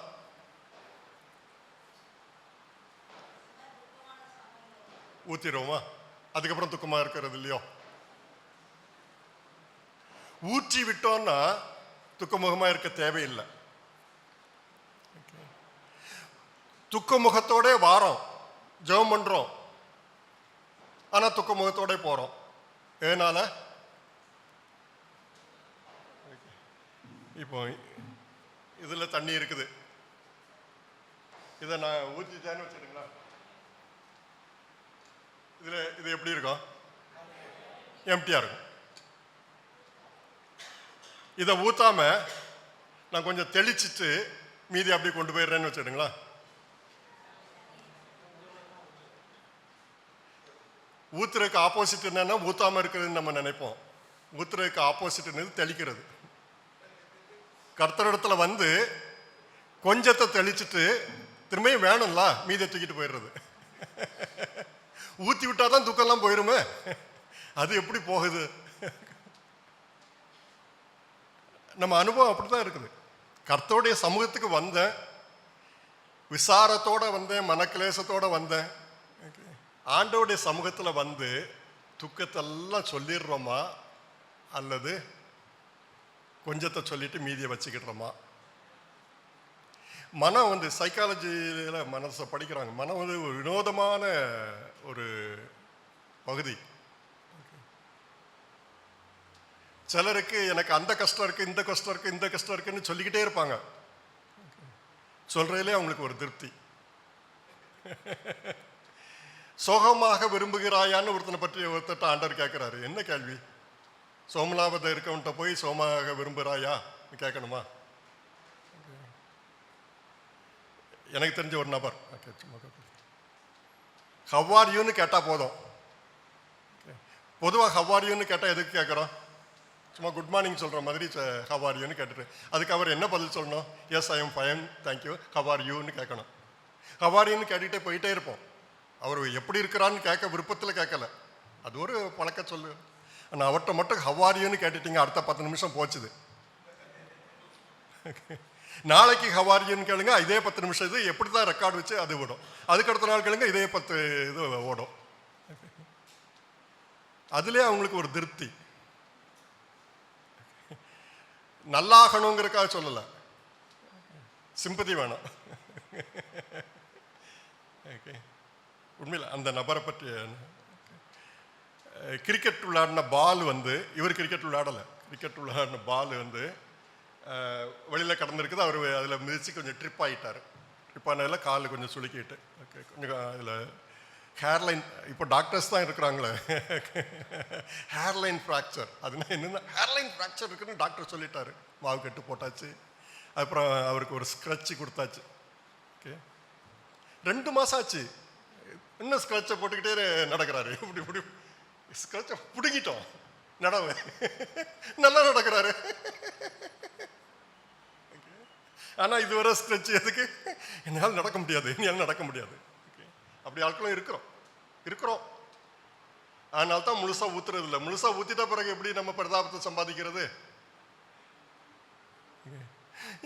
ஊத்திடுவோமா? அதுக்கப்புறம் துக்கமாக இருக்கிறது இல்லையோ? ஊற்றி விட்டோம்னா துக்கமுகமாக இருக்க தேவையில்லை. துக்கமுகத்தோட வாரோம், ஜெபம் பண்ணுறோம், ஆனால் துக்கமுகத்தோட போகிறோம். ஏனால இப்போ இதில் தண்ணி இருக்குது, இதை நான் ஊற்றிட்டேன்னு வச்சுடுங்களா, இது எப்படி இருக்கும்? எம்டியாக இருக்கும். இதை ஊற்றாம நான் கொஞ்சம் தெளிச்சிட்டு மீதி அப்படி கொண்டு போயிடுறேன்னு வச்சுடுங்களா. ஊத்துறதுக்கு ஆப்போசிட் என்னன்னா ஊத்தாம இருக்கிறதுன்னு நம்ம நினைப்போம். ஊத்துறதுக்கு ஆப்போசிட் என்னது? தெளிக்கிறது. கர்த்தரிடத்துல வந்து கொஞ்சத்தை தெளிச்சுட்டு திரும்பியும் வேணும்ல மீதி தூக்கிட்டு போயிடுறது. ஊற்றி விட்டாதான் துக்கம்லாம் போயிருமே. அது எப்படி போகுது? நம்ம அனுபவம் அப்படிதான் இருக்குது. கர்த்தருடைய சமூகத்துக்கு வந்தேன், விசாரத்தோட வந்தேன், மனக்கிலேசத்தோட வந்தேன். ஆண்டவருடைய சமூகத்தில் வந்து துக்கத்தெல்லாம் சொல்லிடுறோமா அல்லது கொஞ்சத்தை சொல்லிட்டு மீதியை வச்சுக்கிடுறோமா? மனம் வந்து சைக்காலஜியில் மனசை படிக்கிறாங்க. மனம் வந்து ஒரு வினோதமான ஒரு பகுதி. சிலருக்கு எனக்கு அந்த கஷ்டம் இருக்கு, இந்த கஷ்டம் இருக்கு, இந்த கஷ்டம் இருக்குன்னு சொல்லிக்கிட்டே இருப்பாங்க. சொல்றதுலே அவங்களுக்கு ஒரு திருப்தி. சோகமாக விரும்புகிறாயான்னு ஒருத்தட்ட ஆண்டவர் கேட்கிறாரு. என்ன கேள்வி? சோமலாபத்தை இருக்கவன்ட்ட போய் சோமாக விரும்புகிறாயா கேட்கணுமா? எனக்கு தெரிஞ்ச ஒரு நபர் ஹவ்வாரியூன்னு கேட்டால் போதும். பொதுவாக ஹவ்வாரியூன்னு கேட்டால் எதுக்கு கேட்குறோம்? சும்மா குட் மார்னிங் சொல்கிற மாதிரி ஹவ்வாரியூன்னு கேட்டுட்டு அதுக்கு அவர் என்ன பதில் சொல்லணும்? Yes I am fine thank you ஹவ்வாரியூன்னு கேட்கணும். ஹவ்வாரியூன்னு கேட்டுகிட்டே போயிட்டே இருப்போம். அவர் எப்படி இருக்கிறான்னு கேட்க விருப்பத்தில் கேட்கல, அது ஒரு பழக்க சொல்லு. ஆனால் அவர்கிட்ட மட்டும் ஹவாரியுன்னு கேட்டுட்டீங்க, அடுத்த 10 நிமிஷம் போச்சுது. நாளைக்கு ஹவாரியுன்னு கேளுங்க, இதே 10 நிமிஷம் இது எப்படி தான் ரெக்கார்டு வச்சு அது ஓடும். அதுக்கு அடுத்த நாள் கேளுங்க, இதே 10 இது ஓடும். அதுலேயே அவங்களுக்கு ஒரு திருப்தி. நல்லாகணுங்கிறக்காக சொல்லலை, சிம்பதி வேணும். உண்மையில் அந்த நபரை பற்றி கிரிக்கெட் விளையாடின பால் வந்து, இவர் கிரிக்கெட் விளையாடலை, கிரிக்கெட் விளையாடின பால் வந்து வெளியில் கடந்திருக்குது. அவர் அதில் மிதித்து கொஞ்சம் ட்ரிப் ஆகிட்டார். ட்ரிப் ஆனதில் கால் கொஞ்சம் சுளுக்கிட்டு, ஓகே, கொஞ்சம் அதில் ஹேர்லைன், இப்போ டாக்டர்ஸ் தான் இருக்கிறாங்களே, ஹேர்லைன் ஃப்ராக்சர். அதுனா என்னென்ன ஹேர்லைன் ஃப்ராக்சர் இருக்குன்னு டாக்டர் சொல்லிட்டாரு. மாவு கட்டு போட்டாச்சு, அப்புறம் அவருக்கு ஒரு ஸ்க்ரட்சு கொடுத்தாச்சு. ஓகே, 2 மாதம் ஆச்சு, இன்னும் ஸ்க்ரட்சை போட்டுக்கிட்டே நடக்கிறாரு. இப்படி இப்படி ஸ்க்ரட்சை பிடுங்கிட்டோம், நடவு நல்லா நடக்கிறாரு. ஆனால் இதுவரை ஸ்க்ரட்ச் எதுக்கு? என்னால் நடக்க முடியாது, என்னால் நடக்க முடியாது. அப்படி ஆட்களும் இருக்கிறோம். அதனால தான் முழுசாக ஊத்துறது இல்லை. முழுசாக ஊற்றிட்ட பிறகு எப்படி நம்ம பிரதாபத்தை சம்பாதிக்கிறது?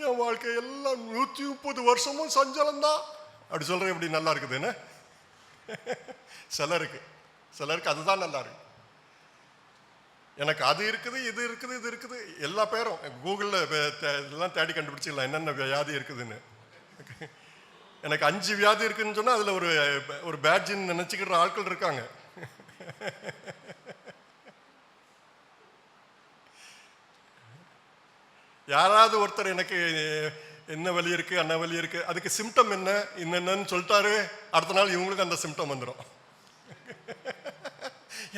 என் வாழ்க்கை எல்லாம் 130 வருஷமும் சஞ்சலம் தான் அப்படி சொல்ற எப்படி நல்லா இருக்குது என்ன? சிலருக்கு அதுதான் நல்லா இருக்கு. எனக்கு அது இருக்குது, இது இருக்குது, இது இருக்குது, எல்லா பேரும் கூகுளில் இதெல்லாம் தேடி கண்டுபிடிச்சிடலாம் என்னென்ன வியாதி இருக்குதுன்னு. எனக்கு 5 வியாதி இருக்குன்னு சொன்னால் அதில் ஒரு பேட்ஜின்னு நினச்சிக்கிற ஆட்கள் இருக்காங்க. யாராவது ஒருத்தர் எனக்கு என்ன வலி இருக்கு, அண்ணா வலி இருக்கு, அதுக்கு சிம்டம் என்னன்னு சொல்லிட்டாரு, அடுத்த நாள் இவங்களுக்கு அந்த சிம்டம் வந்துடும்.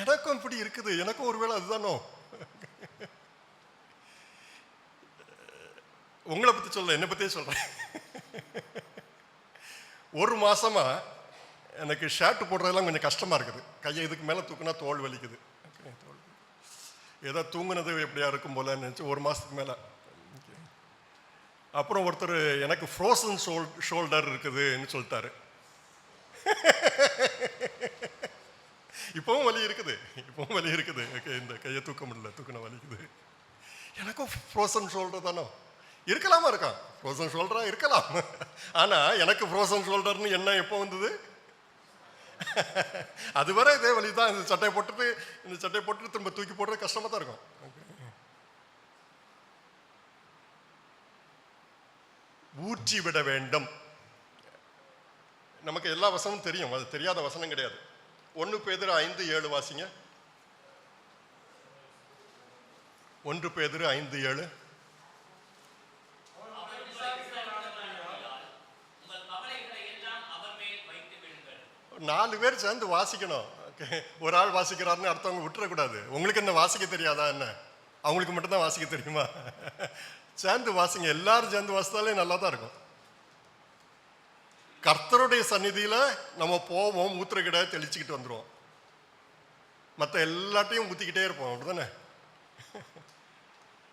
எனக்கும் இப்படி இருக்குது, எனக்கும் ஒருவேளை அதுதானோ. உங்களை பற்றி சொல்ல, என்னை பற்றியே சொல்றேன். 1 மாசமா எனக்கு ஷர்ட் போடுறதெல்லாம் கொஞ்சம் கஷ்டமா இருக்குது. கையை இதுக்கு மேலே தூக்குனா தோல் வலிக்குது. ஏதோ தூங்குனது எப்படியா இருக்கும் போல நினச்சி 1 மாசத்துக்கு மேலே. அப்புறம் ஒருத்தர் எனக்கு ஃப்ரோசன் ஷோல்டர் இருக்குதுன்னு சொல்லிட்டாரு. இப்பவும் வலி இருக்குது, இந்த கையை தூக்க முடியல, தூக்கின வலிக்குது. எனக்கும் ஃப்ரோசன் ஷோல்டர் தானோ இருக்கலாமா? இருக்கான், ஃப்ரோசன் ஷோல்டரா இருக்கலாம். ஆனா எனக்கு ஃப்ரோசன் ஷோல்டர்னு என்ன எப்போ வந்தது? அதுவரை இதே வலி தான். இந்த சட்டையை போட்டுட்டு திரும்ப தூக்கி போடுறது கஷ்டமா தான் இருக்கும். ஊற்றி விட வேண்டும். நமக்கு எல்லா வசனமும் தெரியும், அது தெரியாத வசனம் கிடையாது. 1 பேதுரு 5:7 வாசிங்க. 1 பேதுரு 5:7. 4 பேர் சேர்ந்து வாசிக்கணும். ஒரு ஆள் வாசிக்கிறாருன்னு அடுத்தவங்க விட்டுறக்கூடாது. உங்களுக்கு என்ன வாசிக்க தெரியாதா என்ன? அவங்களுக்கு மட்டும்தான் வாசிக்க தெரியுமா? சேர்ந்து வாசிங்க. எல்லாரும் சேர்ந்து வாசித்தாலே நல்லா தான் இருக்கும். கர்த்தருடைய சந்நிதியில் நம்ம போவோம், மூத்திரக்கிட தெளிச்சுக்கிட்டு வந்துடுவோம். மற்ற எல்லாத்தையும் ஊற்றிக்கிட்டே இருப்போம், அப்படிதானே?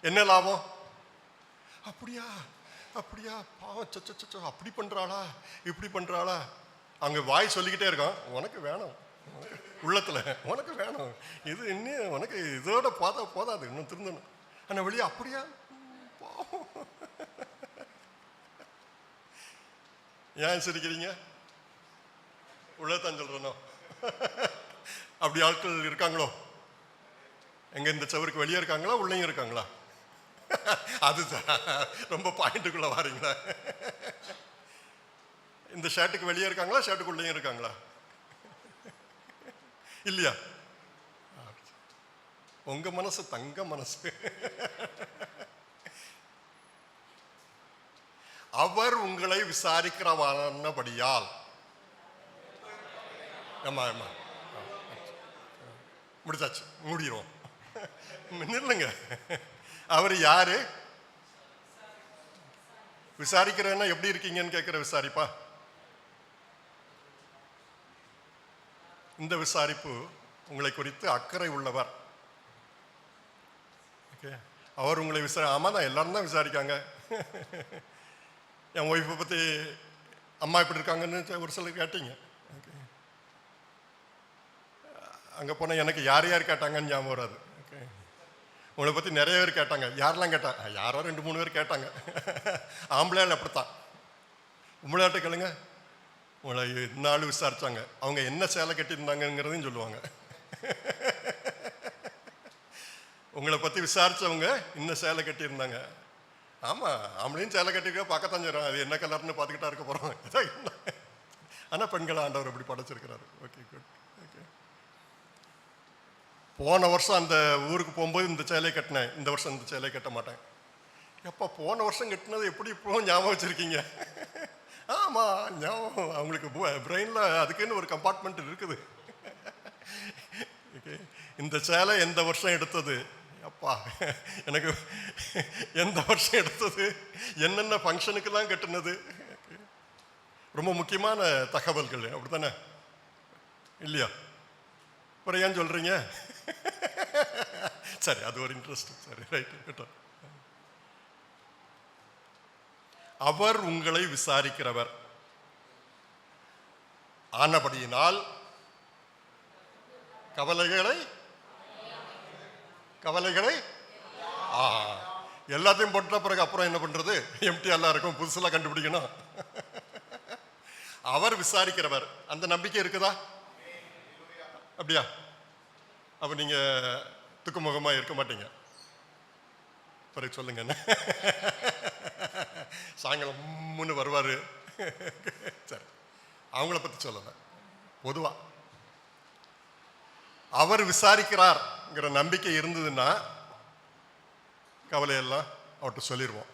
என்ன லாபம்? அப்படியா பாவம், சொச்சோ அப்படி பண்ணுறாளா, இப்படி பண்ணுறாளா. அங்கே வாய் சொல்லிக்கிட்டே இருக்கான், உனக்கு வேணும், உள்ளத்தில் உனக்கு வேணும், இது இன்னும் உனக்கு இதோட போதாது, இன்னும் திருந்தணும். ஆனால் வெளியே அப்படியா பாவம். ஏன் சிரிக்கிறீங்க? உள்ளதான் சொல்றனோ. அப்படி ஆட்கள் இருக்காங்களோ? எங்க இந்த சவருக்கு வெளியே இருக்காங்களா, உள்ளேயும் இருக்காங்களா? அதுதான் ரொம்ப பாயிண்ட்டுக்குள்ள வாரீங்களா? இந்த ஷர்ட்டுக்கு வெளியே இருக்காங்களா, ஷர்ட்டுக்குள்ளேயும் இருக்காங்களா? இல்லையா? உங்க மனசு தங்க மனசு. அவர் உங்களை விசாரிக்கிறவானபடியால். ஆமா முடிச்சாச்சு, மூடிடுவோம். நில்லுங்க. அவர் யாரு? விசாரிக்கிறேன்னா எப்படி இருக்கீங்கன்னு கேட்கிற விசாரிப்பா? இந்த விசாரிப்பு உங்களை குறித்து அக்கறை உள்ளவர். அவர் உங்களை ஆமா தான், எல்லாரும் தான் விசாரிக்காங்க. என் ஒய்ஃபை பற்றி அம்மா இப்படி இருக்காங்கன்னு ஒரு சிலர் கேட்டீங்க. அங்கே போனால் எனக்கு யார் யார் கேட்டாங்கன்னு ஞாபகம் வராது. ஓகே, உங்களை பற்றி நிறைய பேர் கேட்டாங்க. யாரெல்லாம் கேட்டாங்க? யாரோ 2-3 பேர் கேட்டாங்க. ஆம்பளையால் அப்படித்தான். உங்களாட்ட கேளுங்க, உங்களை நாள் விசாரித்தாங்க. அவங்க என்ன சேலை கட்டியிருந்தாங்கங்கிறதையும் சொல்லுவாங்க. உங்களை பற்றி விசாரித்தவங்க இன்னும் சேலை கட்டியிருந்தாங்க. ஆமாம், ஆம்பளையும் சேலை கட்டிருக்கா பார்க்கத்தான் செய்கிறோம். அது என்ன கலர்னு பார்த்துக்கிட்டா இருக்க போகிறோம். இதான் என்ன. ஆனால் பெண்களை ஆண்டவர் அப்படி படைச்சிருக்கிறாரு. Okay, good. ஓகே, போன வருஷம் அந்த ஊருக்கு போகும்போது இந்த சேலையை கட்டினேன், இந்த வருஷம் இந்த சேலையை கட்ட மாட்டேன். எப்போ போன வருஷம் கட்டினது எப்படி இப்போ ஞாபகம் வச்சுருக்கீங்க? ஆமாம், ஞாபகம். அவங்களுக்கு பிரெயினில் அதுக்குன்னு ஒரு கம்பார்ட்மெண்ட் இருக்குது. ஓகே, இந்த சேலை எந்த வருஷம் எடுத்தது, அப்பா எனக்கு எந்த வருஷம் எடுத்தது, என்னென்ன ஃபங்க்ஷனுக்கெல்லாம் கட்டினது, ரொம்ப முக்கியமான தகவல்கள். அப்படித்தானே இல்லையா? அப்புறம் ஏன் சொல்கிறீங்க? சரி, அது ஒரு இன்ட்ரெஸ்ட். சரி, ரைட்டு. அவர் உங்களை விசாரிக்கிறவர் ஆனபடியினால் கவலைகளை எல்லாத்தையும் போட்ட பிறகு அப்புறம் என்ன பண்றது? எம்டியெல்லாம் இருக்கும், புதுசெல்லாம் கண்டுபிடிக்கணும். அவர் விசாரிக்கிறவர், அந்த நம்பிக்கை இருக்குதா? அப்படியா? அப்ப நீங்க துக்குமுகமா இருக்க மாட்டீங்க. பிறகு சொல்லுங்க. சாயங்காலம் முன்னு வருவாரு. சரி, அவங்கள பத்தி சொல்லல, பொதுவா அவர் விசாரிக்கிறார்ங்கிற நம்பிக்கை இருந்ததுன்னா கவலையெல்லாம் அவர்கிட்ட சொல்லிடுவோம்.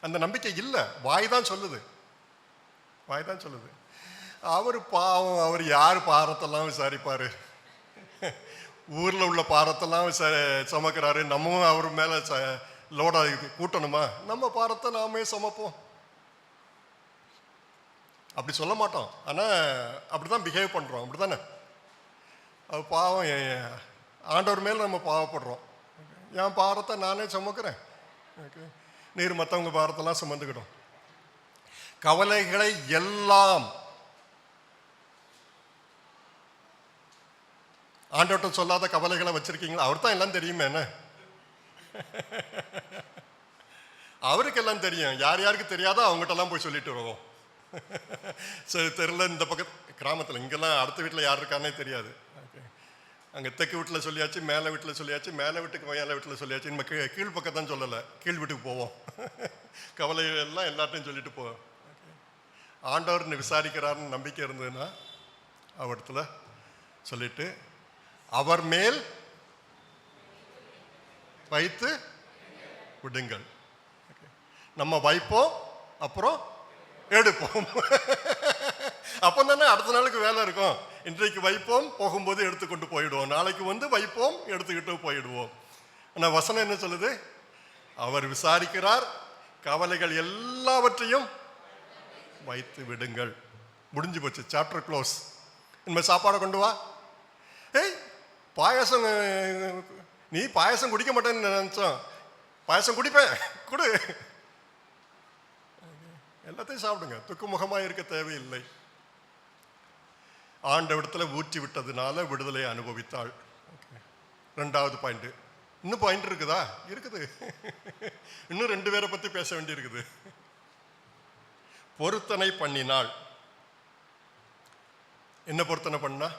அந்த நம்பிக்கை இல்லை, வாய் தான் சொல்லுது. அவர் பாவம், அவர் யார் பாரத்தெல்லாம் விசாரிப்பாரு? ஊரில் உள்ள பாரத்தெல்லாம் சுமக்கிறாரு. நம்மவும் அவர் மேலே லோடா கூட்டணுமா? நம்ம பாரத்தை நாமே சுமப்போம். அப்படி சொல்ல மாட்டோம், ஆனால் அப்படி தான் பிஹேவ் பண்ணுறோம். அப்படி தானே? அது பாவம், ஆண்டவர் மேலே நம்ம பாவப்படுறோம். என் பாரத்தை நானே சுமக்கிறேன். ஓகே, நீர் மற்றவங்க பாரத்தெல்லாம் சுமந்துக்கிடும். கவலைகளை எல்லாம் ஆண்டவர்கிட்ட சொல்லாத கவலைகளை வச்சிருக்கீங்களா? அவர் தான் எல்லாம் தெரியுமே. என்ன, அவருக்கு எல்லாம் தெரியும். யார் யாருக்கு தெரியாதோ அவங்ககிட்டலாம் போய் சொல்லிட்டு வருவோம். சரி, தெரியல, இந்த பக்கம் கிராமத்தில் இங்கெல்லாம் அடுத்த வீட்டில் யார் இருக்கானே தெரியாது. அங்கே தெற்கு வீட்டில் சொல்லியாச்சு, மேலே வீட்டில் சொல்லியாச்சு, மேலே வீட்டுக்கு மேலே வீட்டில் சொல்லியாச்சு. நம்ம கீழ் பக்கம் தான் சொல்லலை, கீழ் வீட்டுக்கு போவோம். கவலையெல்லாம் எல்லாத்தையும் சொல்லிட்டு போவோம். ஆண்டவர் விசாரிக்கிறாருன்னு நம்பிக்கை இருந்ததுன்னா அவரிடத்துல சொல்லிட்டு அவர் மேல் வைத்து விடுங்கள். நம்ம வைப்போம், அப்புறம் எடுப்போம். அப்போ தானே அடுத்த நாளுக்கு வேலை இருக்கும். இன்றைக்கு வைப்போம், போகும்போது எடுத்துக்கொண்டு போயிடுவோம். நாளைக்கு வந்து வைப்போம், எடுத்துக்கிட்டு போயிடுவோம். ஆனால் வசனம் என்ன சொல்லுது? அவர் விசாரிக்கிறார், கவலைகள் எல்லாவற்றையும் வைத்து விடுங்கள். முடிஞ்சு போச்சு, சாப்டர் க்ளோஸ். இனிமேல் சாப்பாடை கொண்டு வா. ஏய், பாயாசம், நீ பாயாசம் குடிக்க மாட்டேன்னு நினைச்சோம், பாயாசம் குடிப்பேன், கொடு. எல்லாத்தையும் சாப்பிடுங்க, துக்குமுகமாக இருக்க தேவையில்லை. ஆண்டவரிடத்தில் ஊற்றி விட்டதுனால விடுதலை அனுபவித்தாள். ரெண்டாவது பாயிண்ட். இன்னும் பாயிண்ட் இருக்குதா? இருக்குது. இன்னும் 2 பேரை பற்றி பேச வேண்டி இருக்குது. பொருத்தனை பண்ணினாள். என்ன பொருத்தனை பண்ணா?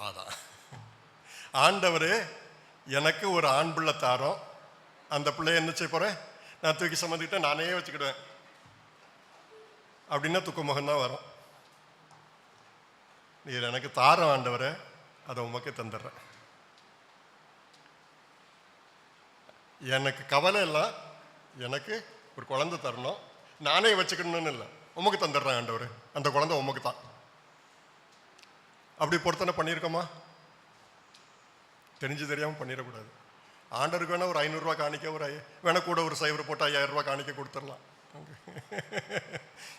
அதான், ஆண்டவரே எனக்கு ஒரு ஆண் பிள்ளை தாரோம், அந்த பிள்ளைய என்ன செய்ய போறேன்? நான் தூக்கி சம்மந்திக்கிட்டேன், நானே வச்சுக்கிடுவேன் அப்படின்னா துக்கமுகம்தான் வரும். நீர் எனக்கு தாரம் ஆண்டவரை, அதை உமக்கு தந்துடுறேன். எனக்கு கவலை எல்லாம், எனக்கு ஒரு குழந்தை தரணும், நானே வச்சுக்கணும்னு இல்லை, உமக்கு தந்துடுறேன் ஆண்டவர், அந்த குழந்தை உமக்கு தான். அப்படி பொருத்தனை பண்ணியிருக்கோமா? தெரிஞ்சு தெரியாமல் பண்ணிடக்கூடாது. ஆண்டருக்கு வேணா ஒரு 500 ரூபா காணிக்க, ஒரு வேணா கூட ஒரு சைவரை போட்டு 5000 ரூபா காணிக்க கொடுத்துடலாம்.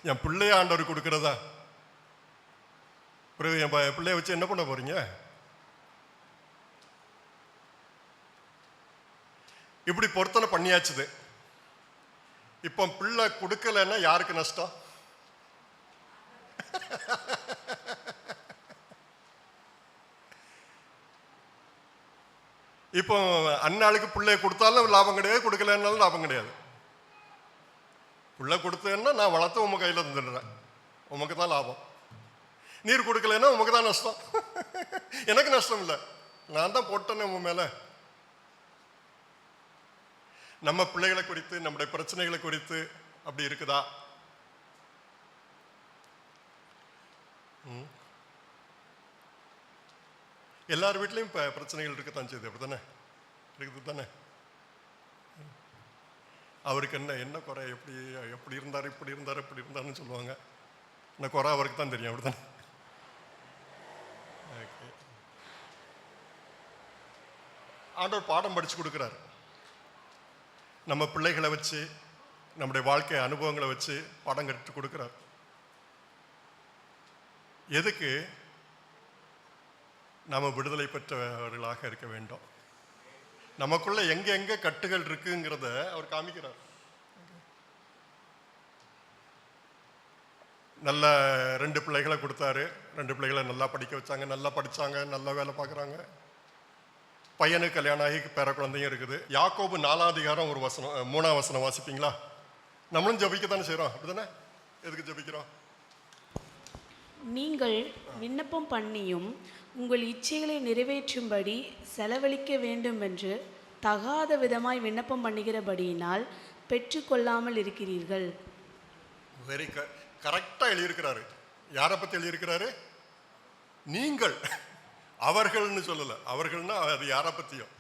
என் பிள்ளைய ஆண்டவர் கொடுக்கறதா? பிறகு என் பிள்ளைய வச்சு என்ன பண்ண போறீங்க? இப்படி பொருத்தனை பண்ணியாச்சுது. இப்போ பிள்ளை கொடுக்கலன்னா யாருக்கு நஷ்டம்? இப்போ அண்ணாளுக்கு பிள்ளைய கொடுத்தாலும் லாபம் கிடையாது, கொடுக்கலன்னாலும் லாபம் கிடையாது. பிள்ளை கொடுத்தேன்னா நான் வளர்த்து உங்க கையில் தந்துடுறேன், உமக்கு தான் லாபம். நீர் கொடுக்கலன்னா உமக்கு தான் நஷ்டம். எனக்கு நஷ்டம் இல்லை, நான் தான் போட்டேன்னு உங்க மேல. நம்ம பிள்ளைகளை குறித்து, நம்முடைய பிரச்சனைகளை குறித்து அப்படி இருக்குதா? எல்லார் வீட்லையும் பிரச்சனைகள் இருக்கத்தான் செய்யுது, அப்படித்தானே? இருக்குது தானே? அவருக்கு என்ன குறை, எப்படி இருந்தார், இப்படி இருந்தார், இப்படி இருந்தாருன்னு சொல்லுவாங்க. என்ன குறை அவருக்கு தான் தெரியும், அப்படித்தானே? ஆண்டவர் பாடம் படிச்சு கொடுக்குறாரு. நம்ம பிள்ளைகளை வச்சு, நம்முடைய வாழ்க்கை அனுபவங்களை வச்சு பாடம் கற்று கொடுக்குறார். எதுக்கு? நாம விடுதலை பெற்றவர்களாக இருக்க வேண்டும். நமக்குள்ள எங்க கட்டுகள் இருக்குங்கிறத அவர் காமிக்கிறார். நல்ல 2 பிள்ளைகளை கொடுத்தாரு. 2 பிள்ளைகளை நல்லா படிக்க வச்சாங்க, நல்லா படிச்சாங்க, நல்லா வேலை பார்க்குறாங்க. பையனுக்கு கல்யாணம் ஆகி பேர குழந்தையும் இருக்குது. யாக்கோபு 4ஆம் அதிகாரம் ஒரு வசனம், 3ஆம் வசனம் வாசிப்பீங்களா? நம்மளும் ஜபிக்கத்தானே செய்கிறோம், அப்படிதானே? எதுக்கு ஜபிக்கிறோம்? நீங்கள் விண்ணப்பம் பண்ணியும் உங்கள் இச்சைகளை நிறைவேற்றும்படி செலவழிக்க வேண்டும் என்று தகாத விதமாய் விண்ணப்பம் பண்ணுகிறபடியினால் பெற்றுக்கொள்ளாமல் இருக்கிறீர்கள். வெரி கரெக்டாக எழுதியிருக்கிறாரு. யாரை பற்றி எழுதியிருக்கிறாரு? நீங்கள். அவர்கள்னு சொல்லலை. அவர்கள்னா அது யாரை பற்றியும்.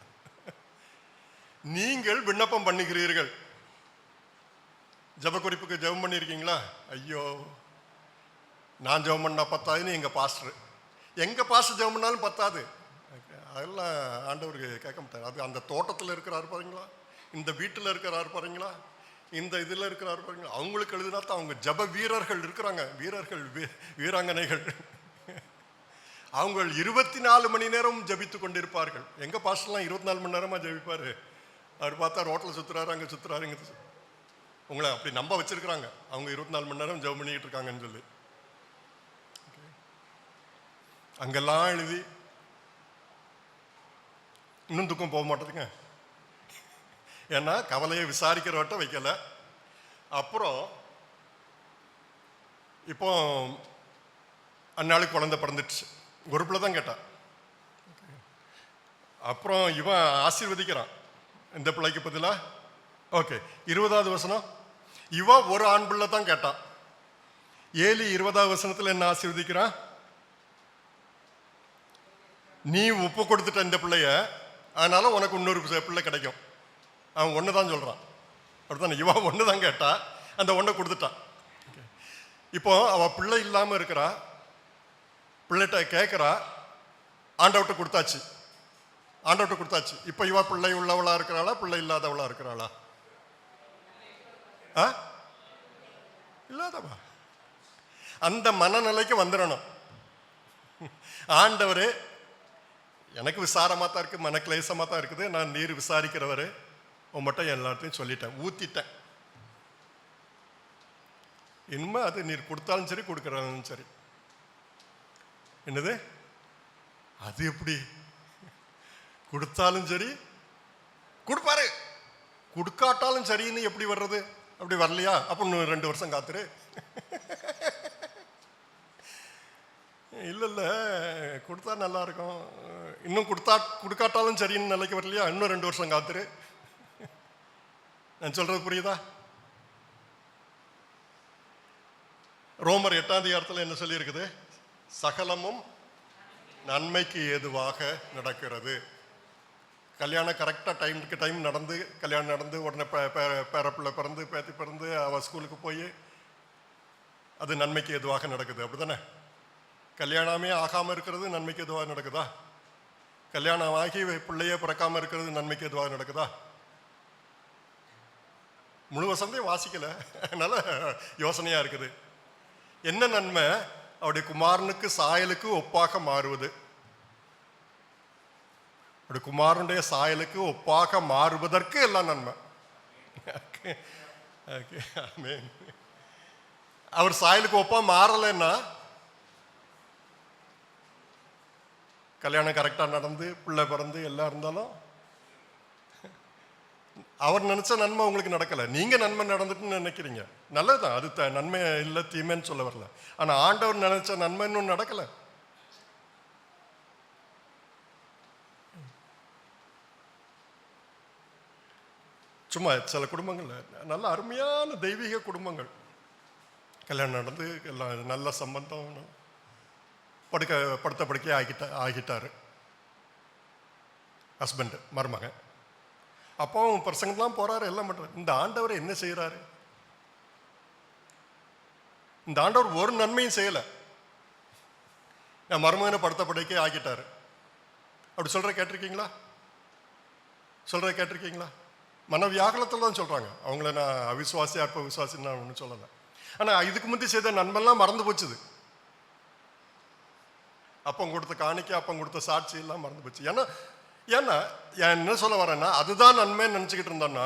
நீங்கள் விண்ணப்பம் பண்ணுகிறீர்கள். ஜப குறிப்புக்கு ஜெபம் பண்ணியிருக்கீங்களா? ஐயோ, நான் ஜெபம் பண்ணா பத்தாதுன்னு எங்கள் பாஸ்டர் ஜெபம் பண்ணாலும் பத்தாது. அதெல்லாம் ஆண்டவருக்கு கேட்க மாட்டார். அது அந்த தோட்டத்தில் இருக்கிறாரு பாருங்களா, இந்த வீட்டில் இருக்கிறாரு பாருங்களா, இந்த இதில் இருக்கிறாரு பாருங்களா, அவங்களுக்கு எழுதினா தான். அவங்க ஜப வீரர்கள் இருக்கிறாங்க, வீராங்கனைகள். அவங்க 24 மணி நேரம் ஜபித்து கொண்டிருப்பார்கள். எங்கள் பாஸ்டர்லாம் 24 மணி நேரமாக ஜபிப்பார். அவர் பார்த்தா ரோட்டில் சுற்றுறாரு, அங்கே சுற்றுறாரு, இங்கே. உங்களை அப்படி நம்ப வச்சிருக்கிறாங்க. அவங்க 24 மணி நேரம் ஜெபம் பண்ணிக்கிட்டு இருக்காங்கன்னு சொல்லி. அங்கெல்லாம் எழுதி இன்னும் துக்கம் போக மாட்டேதுங்க. ஏன்னா கவலையை விசாரிக்கிறவட்ட வைக்கல. அப்புறம் இப்போ அந்நாளுக்கு குழந்தை பிறந்துடுச்சு. ஒரு பிள்ளை தான் கேட்டான். அப்புறம் இவன் ஆசீர்வதிக்கிறான் இந்த பிள்ளைக்கு பதிலா. ஓகே, 20வது வசனம். இவன் ஒரு ஆண் பிள்ளை தான் கேட்டான். ஏலி 20வது வசனத்தில் என்ன ஆசீர்வதிக்கிறான்? நீ ஒப்பு கொடுத்துட்ட இந்த பிள்ளைய, அதனால உனக்கு இன்னொரு பிள்ளை கிடைக்கும். அவன் ஒன்று தான் சொல்கிறான், அப்படித்தானே? இவன் ஒன்று தான் கேட்டா, அந்த ஒன்றை கொடுத்துட்டான். இப்போ அவள் பிள்ளை இல்லாமல் இருக்கிறா, பிள்ளைகிட்ட கேட்குறா, ஆண்டவட்ட கொடுத்தாச்சு. இப்போ இவ பிள்ளை உள்ளவளா இருக்கிறாளா, பிள்ளை இல்லாதவளா இருக்கிறாளா? இல்லாதவா. அந்த மனநிலைக்கு வந்துடணும். ஆண்டவரே, எனக்கு விசாரமாக தான் இருக்குது, மனக்லேசமாக தான் இருக்குது, நான் நீர் விசாரிக்கிறவர், உங்கள்கிட்ட எல்லாத்தையும் சொல்லிட்டேன், ஊற்றிட்டேன். இனிமே அது நீர் கொடுத்தாலும் சரி, கொடுக்குறாலும் சரி. என்னது அது? எப்படி கொடுத்தாலும் சரி கொடுப்பாரு, கொடுக்காட்டாலும் சரின்னு எப்படி வர்றது? அப்படி வரலையா? அப்போ இன்னும் 2 வருஷம் காத்துரு. இல்லை கொடுத்தா நல்லா இருக்கும். இன்னும் கொடுக்காட்டாலும் சரின்னு நிலைக்கு வரலையா? இன்னும் 2 வருஷம் காத்துரு. நான் சொல்றது புரியுதா? ரோமர் 8ஆம் அதிகாரத்தில் என்ன சொல்லி இருக்குது? சகலமும் நன்மைக்கு ஏதுவாக நடக்கிறது. கல்யாணம் கரெக்டாக டைம் நடந்து, கல்யாணம் நடந்து உடனே பேரப்பிள்ளை பிறந்து, பேத்தி பிறந்து, அவள் ஸ்கூலுக்கு போய் அது நன்மைக்கு ஏதுவாக நடக்குது, அப்படிதானே? கல்யாணமே ஆகாமல் இருக்கிறது நன்மைக்கு எதுவாக நடக்குதா? கல்யாணம் ஆகி பிள்ளையே பிறக்காமல் இருக்கிறது நன்மைக்கு எதுவாக நடக்குதா? முழு வசந்தையும் வாசிக்கல, அதனால யோசனையா இருக்குது. என்ன நன்மை? அவருடைய குமாரனுக்கு சாயலுக்கு ஒப்பாக மாறுவது. அவருடைய குமாரனுடைய சாயலுக்கு ஒப்பாக மாறுவதற்கு எல்லாம் நன்மை. அவர் சாயலுக்கு ஒப்பா மாறலைன்னா கல்யாணம் கரெக்டாக நடந்து பிள்ளை பிறந்து எல்லாம் இருந்தாலும் அவர் நினைச்ச நன்மை உங்களுக்கு நடக்கலை. நீங்கள் நன்மை நடந்துட்டுன்னு நினைக்கிறீங்க. நல்லதுதான், அது நன்மை இல்லை தீமைன்னு சொல்ல வரல. ஆனால் ஆண்டவர் நினைச்ச நன்மை இன்னும் நடக்கலை. சும்மா சில குடும்பங்கள் நல்ல அருமையான தெய்வீக குடும்பங்கள், கல்யாணம் நடந்து எல்லாம் நல்ல சம்பந்தம், படுத்த படுக்கையே ஆகிட்டாரு ஹஸ்பண்டு, மருமகன். அப்பாவும் பிரசங்கம்லாம் போறாரு, எல்லாம் பண்றாரு. இந்த ஆண்டவர் என்ன செய்யறாரு? இந்த ஆண்டவர் ஒரு நன்மையும் செய்யலை. என் மருமகனை படுத்த படுக்கையே ஆக்கிட்டாரு. அப்படி சொல்ற கேட்டிருக்கீங்களா? கேட்டிருக்கீங்களா? மனவியாகலத்தில் தான் சொல்கிறாங்க. அவங்கள நான் அவிசுவாசியா இருப்ப விசுவாசின்னு நான் ஒன்றும் சொல்லலை. ஆனால் இதுக்கு முந்தி செய்த நன்மைலாம் மறந்து போச்சுது. அப்பம் கொடுத்த காணிக்கை, அப்பம் கொடுத்த சாட்சி எல்லாம் மறந்து போச்சு. ஏன்னா என்ன சொல்ல வரேன்னா, அதுதான் நன்மைன்னு நினச்சிக்கிட்டு இருந்தோன்னா,